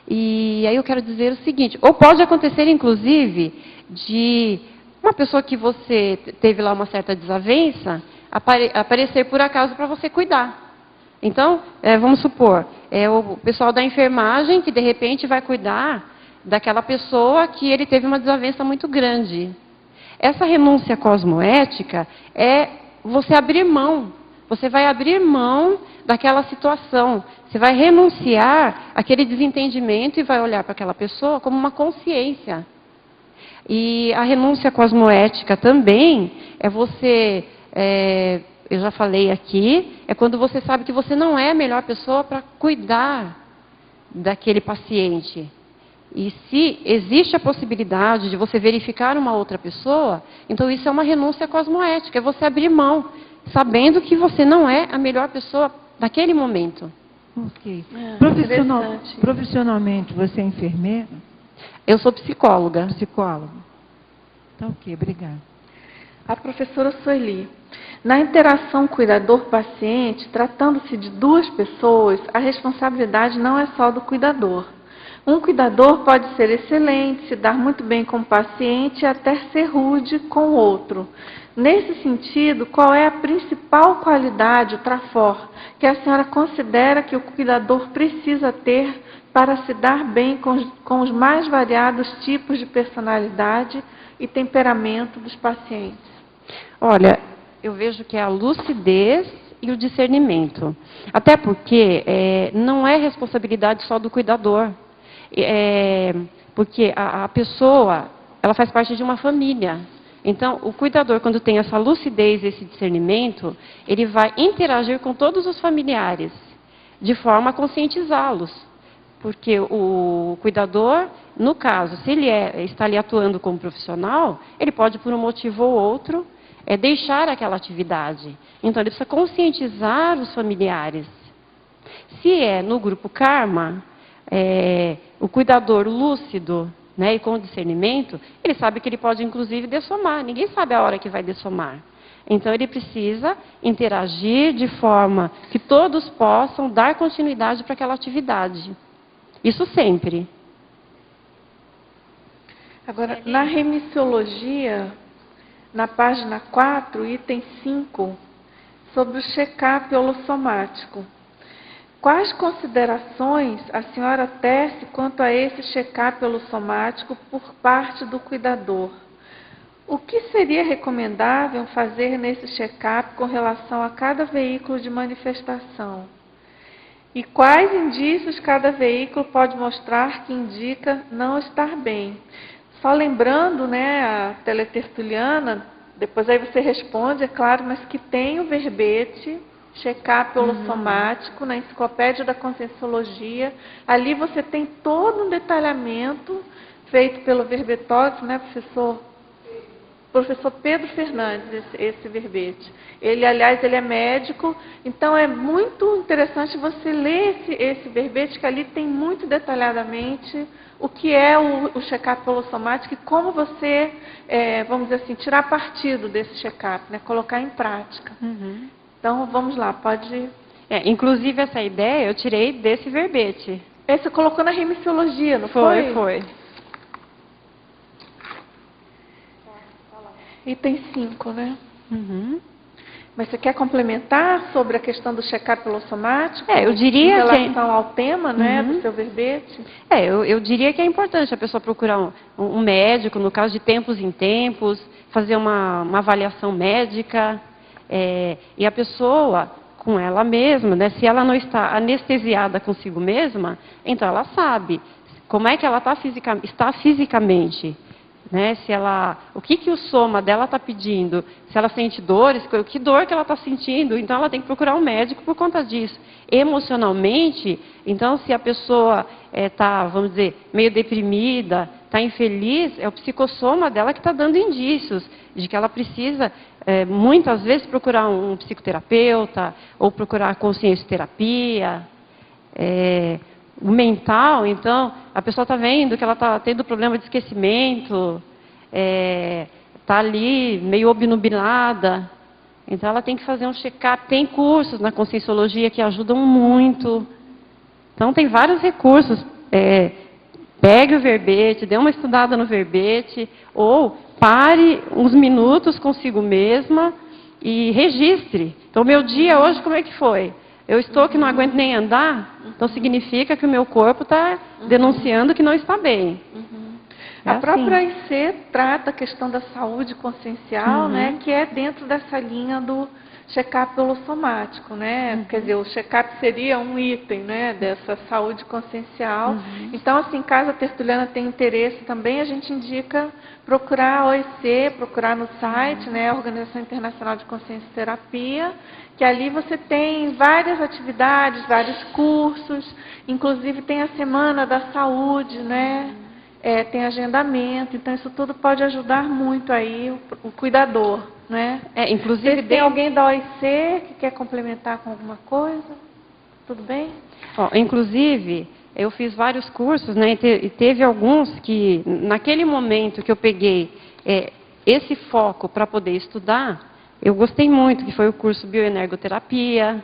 E aí eu quero dizer o seguinte, ou pode acontecer, inclusive, de uma pessoa que você teve lá uma certa desavença, aparecer por acaso para você cuidar. Então, vamos supor, o pessoal da enfermagem que de repente vai cuidar daquela pessoa que ele teve uma desavença muito grande. Essa renúncia cosmoética é você abrir mão. Você vai abrir mão daquela situação. Você vai renunciar àquele desentendimento e vai olhar para aquela pessoa como uma consciência. E a renúncia cosmoética também é você, eu já falei aqui, é quando você sabe que você não é a melhor pessoa para cuidar daquele paciente. E se existe a possibilidade de você verificar uma outra pessoa, então isso é uma renúncia cosmoética, é você abrir mão, sabendo que você não é a melhor pessoa naquele momento. Ok. Profissionalmente, você é enfermeira? Eu sou psicóloga. Psicóloga. Tá ok, obrigada. A professora Sueli. Na interação cuidador-paciente, tratando-se de duas pessoas, a responsabilidade não é só do cuidador. Um cuidador pode ser excelente, se dar muito bem com o paciente e até ser rude com o outro. Nesse sentido, qual é a principal qualidade, o trafor, que a senhora considera que o cuidador precisa ter para se dar bem com os mais variados tipos de personalidade e temperamento dos pacientes? Olha, eu vejo que é a lucidez e o discernimento. Até porque não é responsabilidade só do cuidador. Porque a pessoa, ela faz parte de uma família. Então, o cuidador, quando tem essa lucidez, esse discernimento, ele vai interagir com todos os familiares, de forma a conscientizá-los. Porque o cuidador, no caso, se ele está ali atuando como profissional, ele pode, por um motivo ou outro, deixar aquela atividade. Então, ele precisa conscientizar os familiares. Se é no grupo Karma, o cuidador lúcido, né, e com discernimento, ele sabe que ele pode, inclusive, dessomar. Ninguém sabe a hora que vai dessomar. Então, ele precisa interagir de forma que todos possam dar continuidade para aquela atividade. Isso sempre. Agora, na remissiologia, na página 4, item 5, sobre o check-up holossomático. Quais considerações a senhora tece quanto a esse check-up holossomático por parte do cuidador? O que seria recomendável fazer nesse check-up com relação a cada veículo de manifestação? E quais indícios cada veículo pode mostrar que indica não estar bem? Só lembrando, né, a teletertuliana, depois aí você responde, é claro, mas que tem o verbete, check-up holossomático, na Enciclopédia da Conscienciologia. Ali você tem todo um detalhamento feito pelo verbetógrafo, né, professor Pedro Fernandes, esse verbete. Ele, aliás, ele é médico, então é muito interessante você ler esse verbete, que ali tem muito detalhadamente o que é o check-up holossomático e como você, vamos dizer assim, tirar partido desse check-up, né, colocar em prática. Então, vamos lá, pode... inclusive, essa ideia eu tirei desse verbete. Você colocou na remissiologia, não foi? Foi. Item 5, né? Mas você quer complementar sobre a questão do check-up holossomático? Eu diria em relação ao tema, né, do seu verbete? Eu diria que é importante a pessoa procurar um médico, no caso de tempos em tempos, fazer uma avaliação médica, e a pessoa, com ela mesma, né, se ela não está anestesiada consigo mesma, então ela sabe como é que ela está fisicamente. Né? O que o soma dela está pedindo? Se ela sente dores, que dor que ela está sentindo? Então ela tem que procurar um médico por conta disso. Emocionalmente, então se a pessoa está, vamos dizer, meio deprimida, está infeliz, é o psicossoma dela que está dando indícios de que ela precisa, muitas vezes, procurar um psicoterapeuta ou procurar consciencioterapia. O mental, então, a pessoa está vendo que ela está tendo problema de esquecimento, está ali meio obnubilada, então ela tem que fazer um check-up. Tem cursos na Conscienciologia que ajudam muito. Então, tem vários recursos. Pegue o verbete, dê uma estudada no verbete, ou pare uns minutos consigo mesma e registre. Então, meu dia hoje, como é que foi? Eu estou que não aguento nem andar, então significa que o meu corpo está denunciando que não está bem. A própria IC trata a questão da saúde consciencial, né, que é dentro dessa linha do check-up holossomático, né? Quer dizer, o check-up seria um item, né, dessa saúde consciencial. Então, assim, caso a tertuliana tenha interesse também, a gente indica procurar a OIC, procurar no site, né, a Organização Internacional de Consciencioterapia, que ali você tem várias atividades, vários cursos, inclusive tem a Semana da Saúde, né? Tem agendamento, então isso tudo pode ajudar muito aí o cuidador, né? Inclusive tem alguém da OIC que quer complementar com alguma coisa? Tudo bem? Inclusive, eu fiz vários cursos, né? E teve alguns que, naquele momento que eu peguei esse foco para poder estudar, eu gostei muito, que foi o curso Bioenergoterapia,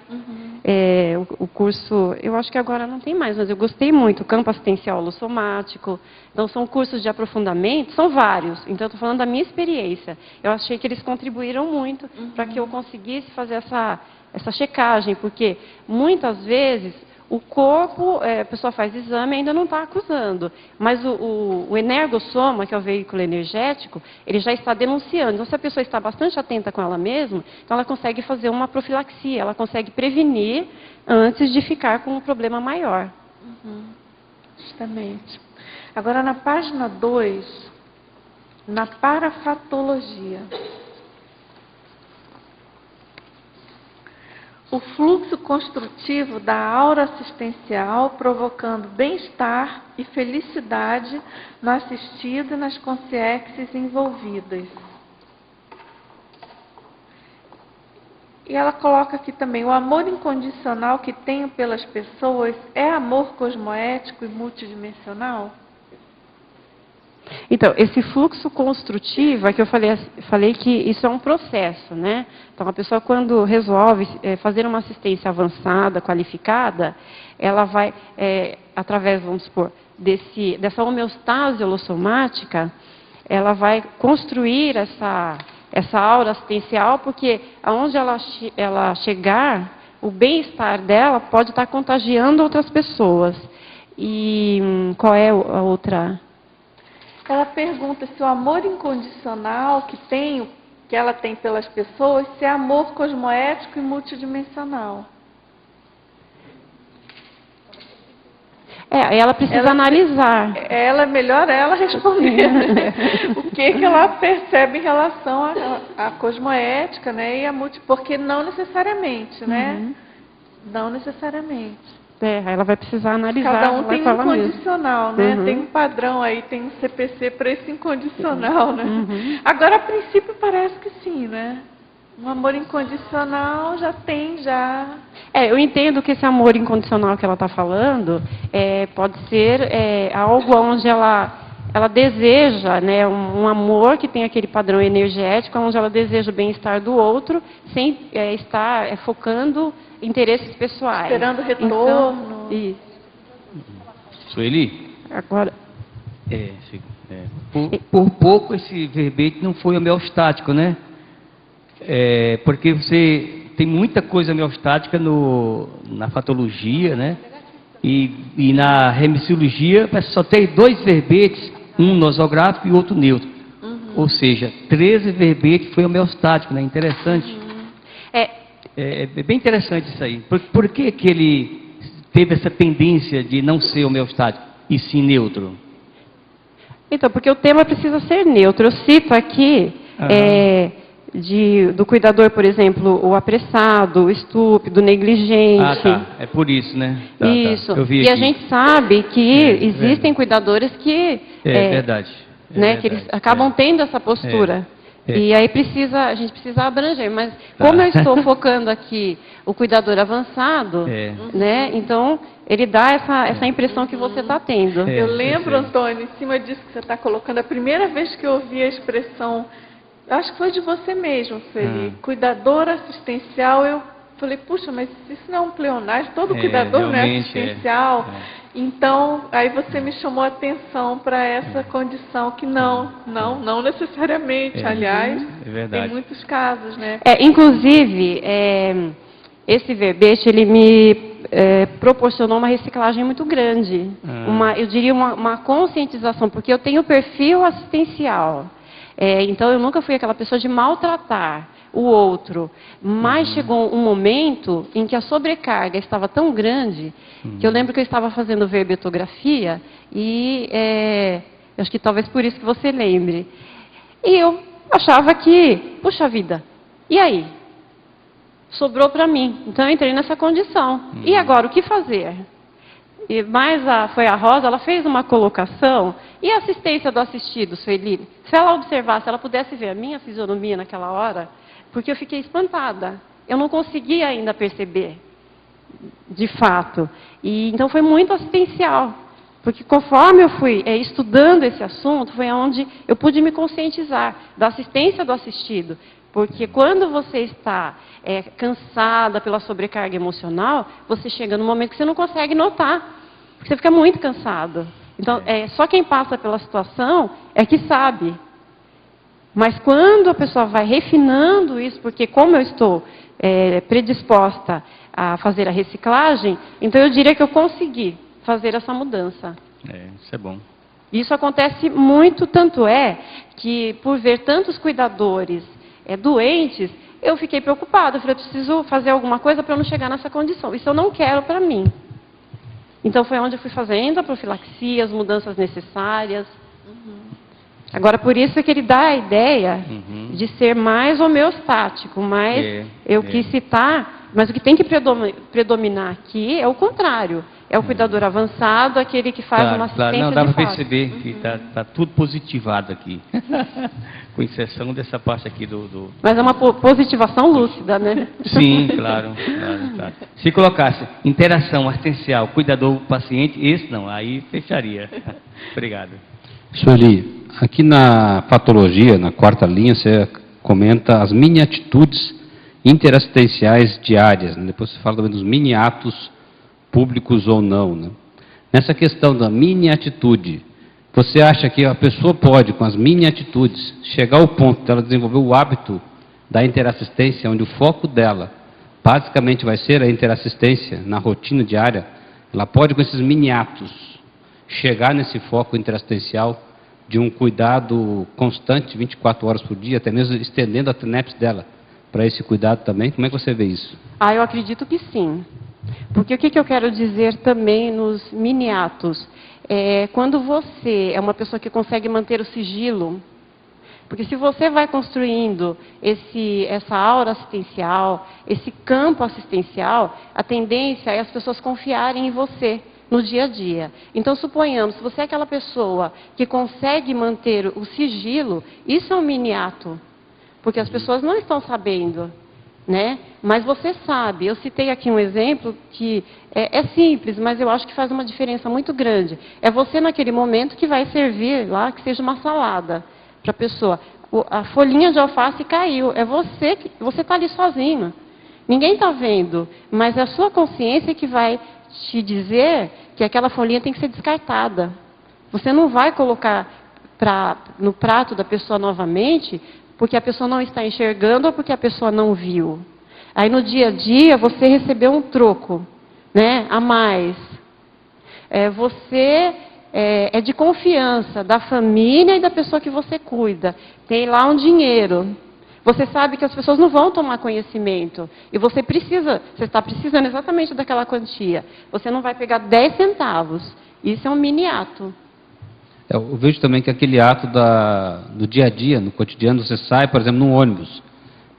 o curso, eu acho que agora não tem mais, mas eu gostei muito, o Campo Assistencial Holossomático. Então, são cursos de aprofundamento, são vários. Então, eu estou falando da minha experiência. Eu achei que eles contribuíram muito para que eu conseguisse fazer essa checagem, porque muitas vezes o corpo, a pessoa faz exame e ainda não está acusando. Mas o energossoma, que é o veículo energético, ele já está denunciando. Então, se a pessoa está bastante atenta com ela mesma, então ela consegue fazer uma profilaxia, ela consegue prevenir antes de ficar com um problema maior. Justamente. Agora, na página 2, na parafatologia. O fluxo construtivo da aura assistencial provocando bem-estar e felicidade no assistido e nas consciências envolvidas. E ela coloca aqui também, o amor incondicional que tenho pelas pessoas é amor cosmoético e multidimensional? Então, esse fluxo construtivo, é que eu falei que isso é um processo, né? Então, a pessoa, quando resolve fazer uma assistência avançada, qualificada, ela vai, através, vamos supor, dessa homeostase holossomática, ela vai construir essa aura assistencial, porque aonde ela chegar, o bem-estar dela pode estar contagiando outras pessoas. E qual é a outra? Ela pergunta se o amor incondicional que ela tem pelas pessoas, se é amor cosmoético e multidimensional. Ela precisa analisar. Melhor ela responder, né? O que ela percebe em relação à cosmoética, né? E a porque não necessariamente, né? Não necessariamente. Ela vai precisar analisar. Cada um tem um incondicional, né? Uhum. Tem um padrão aí, tem um CPC para esse incondicional, né? Agora, a princípio, parece que sim, né? Um amor incondicional já. Eu entendo que esse amor incondicional que ela está falando pode ser algo onde ela deseja, né, um amor que tem aquele padrão energético, onde ela deseja o bem-estar do outro, sem estar focando interesses pessoais. Esperando retorno. Então, isso. Sueli? Agora. Por pouco esse verbete não foi homeostático, né? Porque você tem muita coisa homeostática na fatologia, né? E na remissiologia só tem 2 verbetes, um nosográfico e outro neutro. Ou seja, 13 verbetes foi homeostático, né? Interessante. É bem interessante isso aí. Por que ele teve essa tendência de não ser homeostático e sim neutro? Então, porque o tema precisa ser neutro. Eu cito aqui do cuidador, por exemplo, o apressado, o estúpido, o negligente. Tá. É por isso, né? Isso. Eu vi e aqui. a gente sabe que existem cuidadores que... verdade. Que eles acabam tendo essa postura. E aí a gente precisa abranger. Mas como eu estou focando aqui o cuidador avançado, né? Então, ele dá essa impressão que você está tendo. Eu lembro, Antônio, em cima disso que você está colocando, a primeira vez que eu ouvi a expressão, acho que foi de você mesmo, Felipe, cuidador assistencial, eu falei, puxa, mas isso não é um pleonasmo, todo cuidador não é assistencial. Então, aí você me chamou a atenção para essa condição que não necessariamente, aliás, tem muitos casos, né? Inclusive, esse verbete, ele me proporcionou uma reciclagem muito grande, eu diria uma conscientização, porque eu tenho perfil assistencial, então eu nunca fui aquela pessoa de maltratar o outro, mas chegou um momento em que a sobrecarga estava tão grande, que eu lembro que eu estava fazendo verbetografia, e acho que talvez por isso que você lembre, e eu achava que, puxa vida, e aí? Sobrou para mim, então eu entrei nessa condição, e agora, o que fazer? Foi a Rosa, ela fez uma colocação, e a assistência do assistido, Sueli? Se ela observasse, se ela pudesse ver a minha fisionomia naquela hora, porque eu fiquei espantada. Eu não conseguia ainda perceber, de fato. E então foi muito assistencial. Porque conforme eu fui estudando esse assunto, foi onde eu pude me conscientizar da assistência do assistido. Porque quando você está cansada pela sobrecarga emocional, você chega num momento que você não consegue notar. Porque você fica muito cansado. Então, só quem passa pela situação é que sabe. Mas quando a pessoa vai refinando isso, porque como eu estou predisposta a fazer a reciclagem, então eu diria que eu consegui fazer essa mudança. Isso é bom. Isso acontece muito, tanto que por ver tantos cuidadores doentes, eu fiquei preocupada. Eu falei, eu preciso fazer alguma coisa para eu não chegar nessa condição. Isso eu não quero para mim. Então foi onde eu fui fazendo a profilaxia, as mudanças necessárias. Agora, por isso é que ele dá a ideia de ser mais homeostático, mas eu quis citar, mas o que tem que predominar aqui é o contrário. É o cuidador avançado, aquele que faz uma assistência Não, dá de para fato. perceber que está tudo positivado aqui. Com exceção dessa parte aqui do... Mas é uma positivação lúcida, né? Sim, claro. Se colocasse interação assistencial, cuidador-paciente, esse não, aí fecharia. Obrigado. Sueli, aqui na patologia, na 4ª linha, você comenta as mini-atitudes interassistenciais diárias, né? Depois você fala também dos mini-atos públicos ou não, né? Nessa questão da mini-atitude, você acha que a pessoa pode, com as mini-atitudes, chegar ao ponto dela desenvolver o hábito da interassistência, onde o foco dela basicamente vai ser a interassistência na rotina diária, ela pode, com esses mini atos, chegar nesse foco interassistencial de um cuidado constante, 24 horas por dia, até mesmo estendendo a TENEPS dela para esse cuidado também? Como é que você vê isso? Eu acredito que sim. Porque o que eu quero dizer também nos mini atos? Quando você é uma pessoa que consegue manter o sigilo, porque se você vai construindo essa aura assistencial, esse campo assistencial, a tendência é as pessoas confiarem em você no dia a dia. Então, suponhamos, se você é aquela pessoa que consegue manter o sigilo, isso é um mini ato, porque as pessoas não estão sabendo, né? Mas você sabe. Eu citei aqui um exemplo que é simples, mas eu acho que faz uma diferença muito grande. É você, naquele momento, que vai servir lá, que seja uma salada para a pessoa. A folhinha de alface caiu. É você que está ali sozinho. Ninguém está vendo, mas é a sua consciência que vai te dizer que aquela folhinha tem que ser descartada. Você não vai colocar no prato da pessoa novamente, porque a pessoa não está enxergando ou porque a pessoa não viu. Aí no dia a dia você recebeu um troco, né, a mais. Você é de confiança da família e da pessoa que você cuida. Tem lá um dinheiro. Você sabe que as pessoas não vão tomar conhecimento. E você está precisando exatamente daquela quantia. Você não vai pegar 10 centavos. Isso é um mini ato. Eu vejo também que aquele ato do dia a dia, no cotidiano, você sai, por exemplo, num ônibus,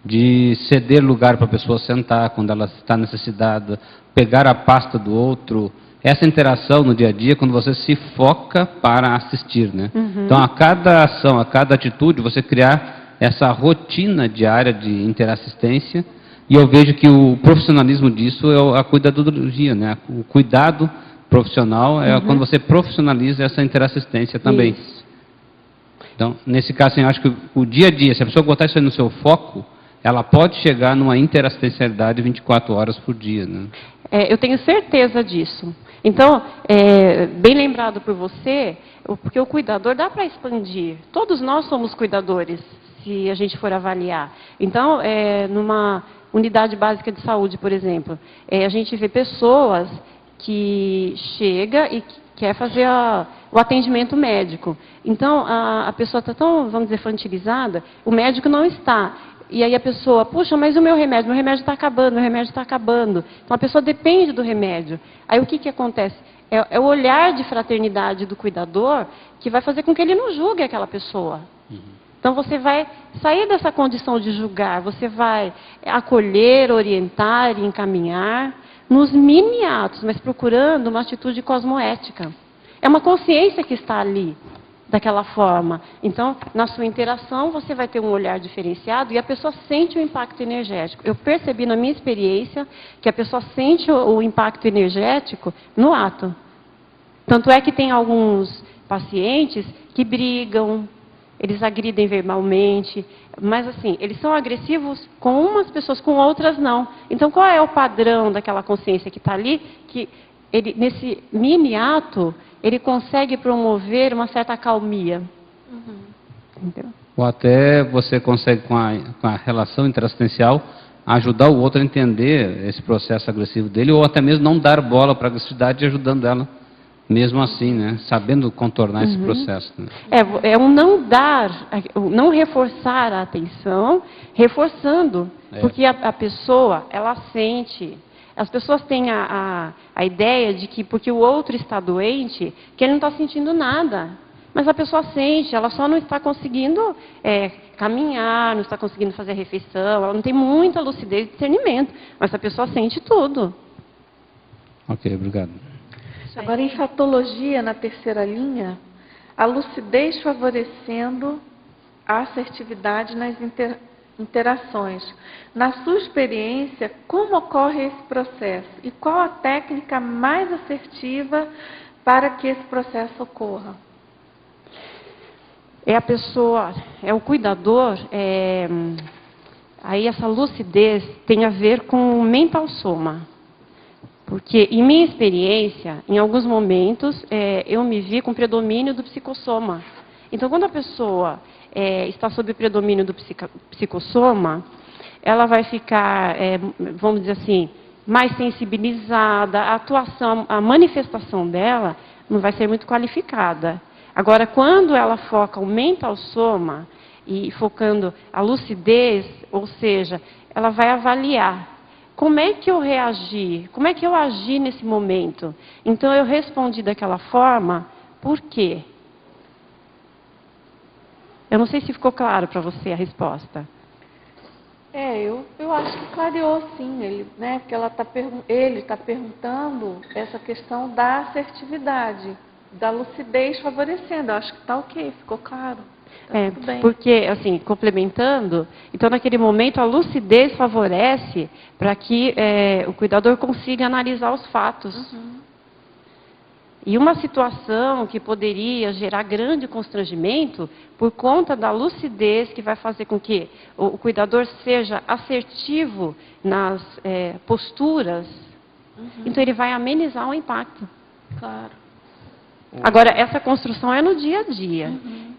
de ceder lugar para a pessoa sentar quando ela está necessitada, pegar a pasta do outro. Essa interação no dia a dia, quando você se foca para assistir, né? Uhum. Então, a cada ação, a cada atitude, você criar essa rotina diária de interassistência, e eu vejo que o profissionalismo disso é a cuidadologia, né? O cuidado profissional é quando você profissionaliza essa interassistência também. Isso. Então, nesse caso, assim, eu acho que o dia a dia, se a pessoa botar isso aí no seu foco, ela pode chegar numa interassistencialidade 24 horas por dia, né? Eu tenho certeza disso. Então, bem lembrado por você, porque o cuidador dá para expandir. Todos nós somos cuidadores, se a gente for avaliar. Então, numa unidade básica de saúde, por exemplo, a gente vê pessoas que chega e quer fazer o atendimento médico. Então, a pessoa está tão, vamos dizer, infantilizada, o médico não está. E aí a pessoa, puxa, mas o meu remédio está acabando, meu remédio está acabando. Então, a pessoa depende do remédio. Aí o que acontece? É o olhar de fraternidade do cuidador que vai fazer com que ele não julgue aquela pessoa. Então, você vai sair dessa condição de julgar, você vai acolher, orientar e encaminhar nos mini atos, mas procurando uma atitude cosmoética. É uma consciência que está ali, daquela forma. Então, na sua interação, você vai ter um olhar diferenciado e a pessoa sente o impacto energético. Eu percebi na minha experiência que a pessoa sente o impacto energético no ato. Tanto é que tem alguns pacientes que brigam, eles agridem verbalmente, mas assim, eles são agressivos com umas pessoas, com outras não. Então, qual é o padrão daquela consciência que está ali? Que ele, nesse mini ato, ele consegue promover uma certa acalmia. Entendeu? Ou até você consegue, com a relação interassistencial, ajudar o outro a entender esse processo agressivo dele, ou até mesmo não dar bola para a agressividade, ajudando ela, mesmo assim, né? Sabendo contornar esse processo. Né? É um não dar, não reforçar a atenção, reforçando, porque a pessoa, ela sente. As pessoas têm a ideia de que, porque o outro está doente, que ele não está sentindo nada. Mas a pessoa sente, ela só não está conseguindo caminhar, não está conseguindo fazer a refeição, ela não tem muita lucidez e discernimento, mas a pessoa sente tudo. Ok, obrigado. Agora, em fatologia, na terceira linha, a lucidez favorecendo a assertividade nas interações. Na sua experiência, como ocorre esse processo? E qual a técnica mais assertiva para que esse processo ocorra? A pessoa, o cuidador, aí essa lucidez tem a ver com o mental soma. Porque, em minha experiência, em alguns momentos, eu me vi com predomínio do psicossoma. Então, quando a pessoa está sob o predomínio do psicossoma, ela vai ficar, vamos dizer assim, mais sensibilizada, a atuação, a manifestação dela não vai ser muito qualificada. Agora, quando ela foca o mental soma, e focando a lucidez, ou seja, ela vai avaliar como é que eu reagi, como é que eu agi nesse momento. Então, eu respondi daquela forma, por quê? Eu não sei se ficou claro para você a resposta. Eu acho que clareou sim, ele está perguntando essa questão da assertividade, da lucidez favorecendo. Eu acho que está ok, ficou claro. Tá tudo bem. Porque, assim, complementando, então naquele momento a lucidez favorece para que o cuidador consiga analisar os fatos. E uma situação que poderia gerar grande constrangimento, por conta da lucidez que vai fazer com que o cuidador seja assertivo nas posturas, então ele vai amenizar o impacto. Claro. Agora, essa construção é no dia a dia.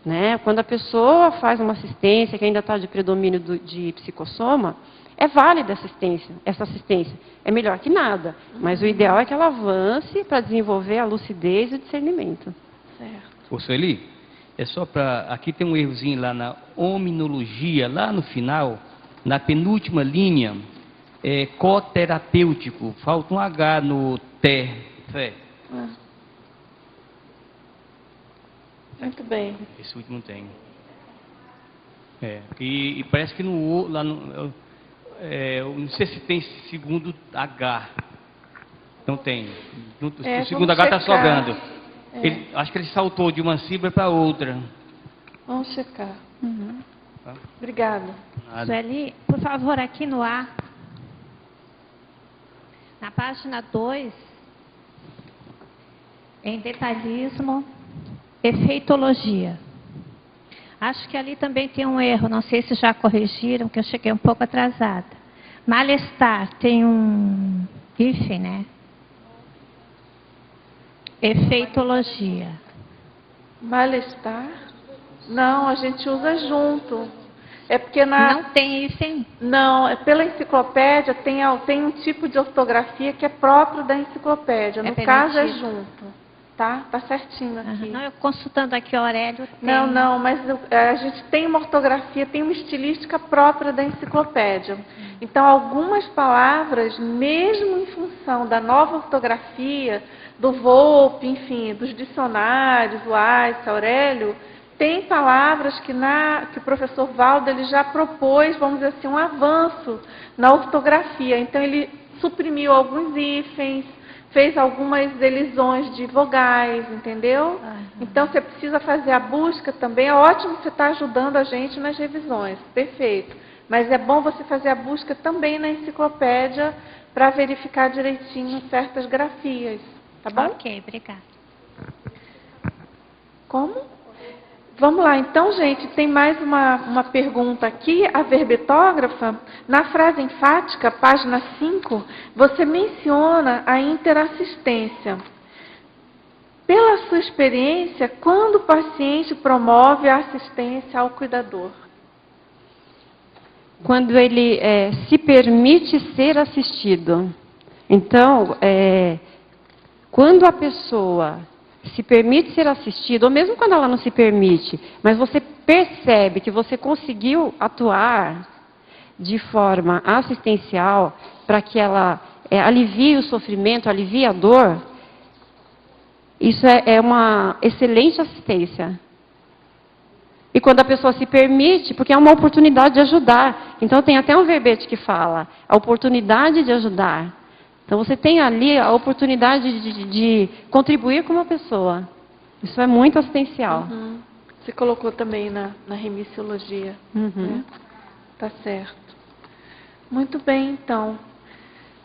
Né? Quando a pessoa faz uma assistência que ainda está de predomínio de psicossoma, é válida essa assistência. É melhor que nada, mas o ideal é que ela avance para desenvolver a lucidez e o discernimento. Certo. Ô, Sueli, é só para... Aqui tem um errozinho lá na hominologia, lá no final, na penúltima linha, coterapêutico. Falta um H no Fé. Muito bem. Esse último tem. E parece que lá no... não sei se tem segundo H. Não tem. O segundo H está sobrando. Acho que ele saltou de uma sílaba para outra. Vamos checar. Obrigada. Sueli, por favor, aqui no A. Na página 2, em detalhismo, efeitologia. Acho que ali também tem um erro, não sei se já corrigiram, que eu cheguei um pouco atrasada. Malestar, tem um hífen, né? Efeitologia. Malestar? Não, a gente usa junto. É porque não tem hífen? Não, pela enciclopédia tem um tipo de ortografia que é próprio da enciclopédia. No caso é junto. Tá certinho aqui. Não, eu consultando aqui o Aurélio. Não, mas a gente tem uma ortografia, tem uma estilística própria da enciclopédia. Então, algumas palavras, mesmo em função da nova ortografia, do Volpe, enfim, dos dicionários, o Aisse, Aurélio, tem palavras que o professor Valdo ele já propôs, vamos dizer assim, um avanço na ortografia. Então, ele suprimiu alguns hífens, fez algumas elisões de vogais, entendeu? Então, você precisa fazer a busca também. É ótimo que você está ajudando a gente nas revisões, perfeito. Mas é bom você fazer a busca também na enciclopédia para verificar direitinho certas grafias, tá bom? Ok, obrigada. Como? Vamos lá, então, gente, tem mais uma pergunta aqui. A verbetógrafa, na frase enfática, página 5, você menciona a interassistência. Pela sua experiência, quando o paciente promove a assistência ao cuidador? Quando ele se permite ser assistido. Então, quando a pessoa se permite ser assistida, ou mesmo quando ela não se permite, mas você percebe que você conseguiu atuar de forma assistencial para que ela alivie o sofrimento, alivie a dor, isso é uma excelente assistência. E quando a pessoa se permite, porque é uma oportunidade de ajudar. Então tem até um verbete que fala, a oportunidade de ajudar. Então, você tem ali a oportunidade de contribuir com uma pessoa. Isso é muito assistencial. Você colocou também na remissiologia. Né? Tá certo. Muito bem, então.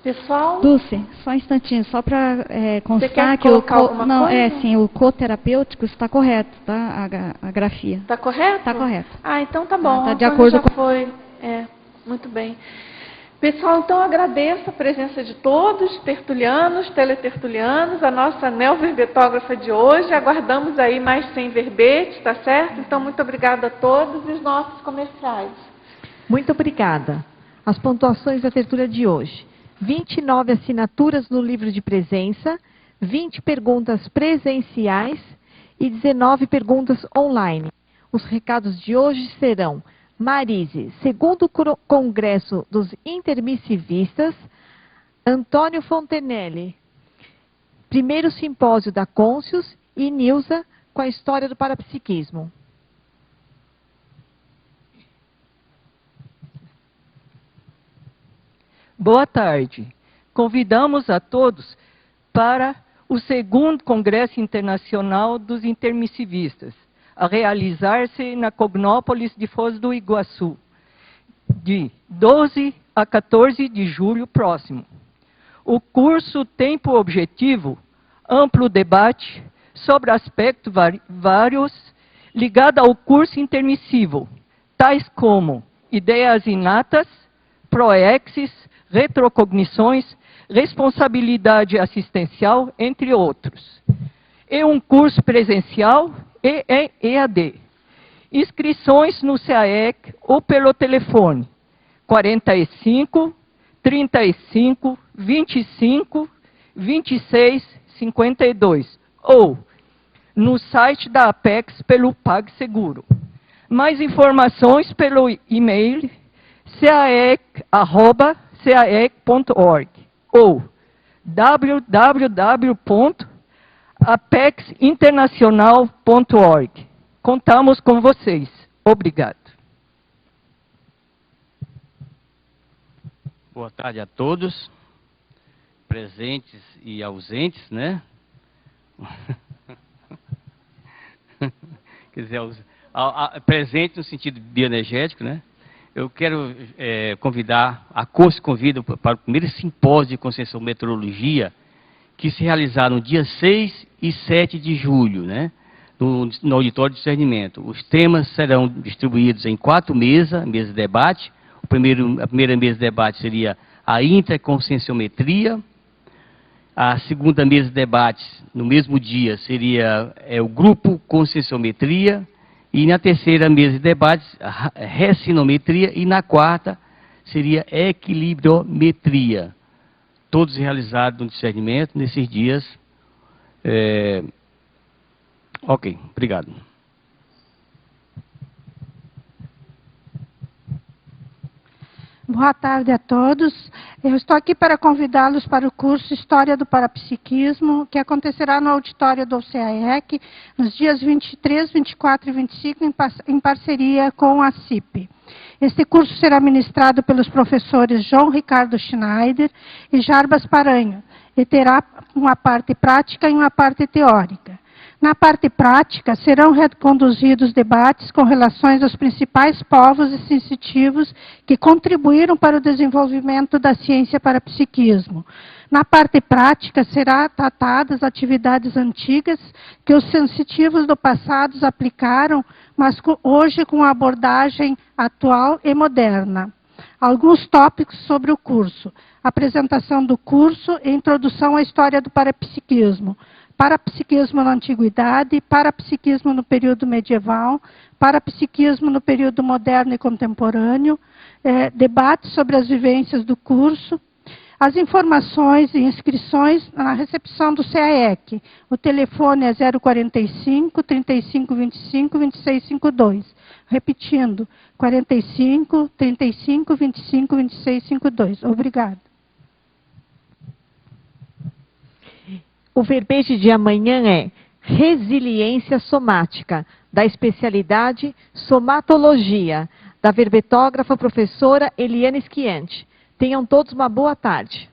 Pessoal... Dulce, só um instantinho, só para constar você quer que colocar alguma coisa? Sim, o coterapêutico está correto, tá? A grafia. Está correto? Está correto. Então tá bom. Está de acordo com... Foi. Muito bem. Pessoal, então agradeço a presença de todos, tertulianos, teletertulianos, a nossa neoverbetógrafa de hoje. Aguardamos aí mais 100 verbetes, tá certo? Então, muito obrigada a todos e os nossos comerciais. Muito obrigada. as pontuações da tertúlia de hoje. 29 assinaturas no livro de presença, 20 perguntas presenciais e 19 perguntas online. Os recados de hoje serão: Marise, segundo Congresso dos Intermissivistas; Antônio Fontenelle, primeiro simpósio da Cônscius; e Nilza, com a história do parapsiquismo. Boa tarde. Convidamos a todos para o segundo Congresso Internacional dos Intermissivistas, a realizar-se na Cognópolis de Foz do Iguaçu, de 12 a 14 de julho próximo. O curso tem por objetivo amplo debate sobre aspectos vários ligados ao curso intermissivo, tais como ideias inatas, proexes, retrocognições, responsabilidade assistencial, entre outros. É um curso presencial e EAD. Inscrições no CAEC ou pelo telefone 45 35 25 26 52 ou no site da Apex pelo PagSeguro. Mais informações pelo e-mail caec@caec.org ou www.apexinternacional.org. Contamos com vocês. Obrigado. Boa tarde a todos, presentes e ausentes, né? Quer dizer, presente no sentido bioenergético, né? Eu quero convidar, a Cônscius convida para o primeiro simpósio de consciência e meteorologia, que se realizar no dia 6 e 7 de julho, né? No Auditório de Discernimento. Os temas serão distribuídos em 4 mesas de debate. A primeira mesa de debate seria a intraconscienciometria. A segunda mesa de debate, no mesmo dia, seria o grupo conscienciometria. E na terceira mesa de debate, ressinometria. E na quarta, seria equilibriometria. Todos realizados no discernimento nesses dias. Ok, obrigado. Boa tarde a todos. Eu estou aqui para convidá-los para o curso História do Parapsiquismo, que acontecerá no auditório do CAEC, nos dias 23, 24 e 25, em parceria com a CIP. Este curso será ministrado pelos professores João Ricardo Schneider e Jarbas Paranho, e terá uma parte prática e uma parte teórica. Na parte prática, serão reconduzidos debates com relações aos principais povos e sensitivos que contribuíram para o desenvolvimento da ciência parapsiquismo. Na parte prática, serão tratadas atividades antigas que os sensitivos do passado aplicaram, mas hoje com abordagem atual e moderna. Alguns tópicos sobre o curso: apresentação do curso e introdução à história do parapsiquismo. Parapsiquismo na Antiguidade, parapsiquismo no período medieval, parapsiquismo no período moderno e contemporâneo, debate sobre as vivências do curso, as informações e inscrições na recepção do CAEC. O telefone é 045 35 25 26 52. Repetindo, 45 35 25 26 52. Obrigada. O verbete de amanhã é Resiliência Somática, da especialidade Somatologia, da verbetógrafa professora Eliane Schianti. Tenham todos uma boa tarde.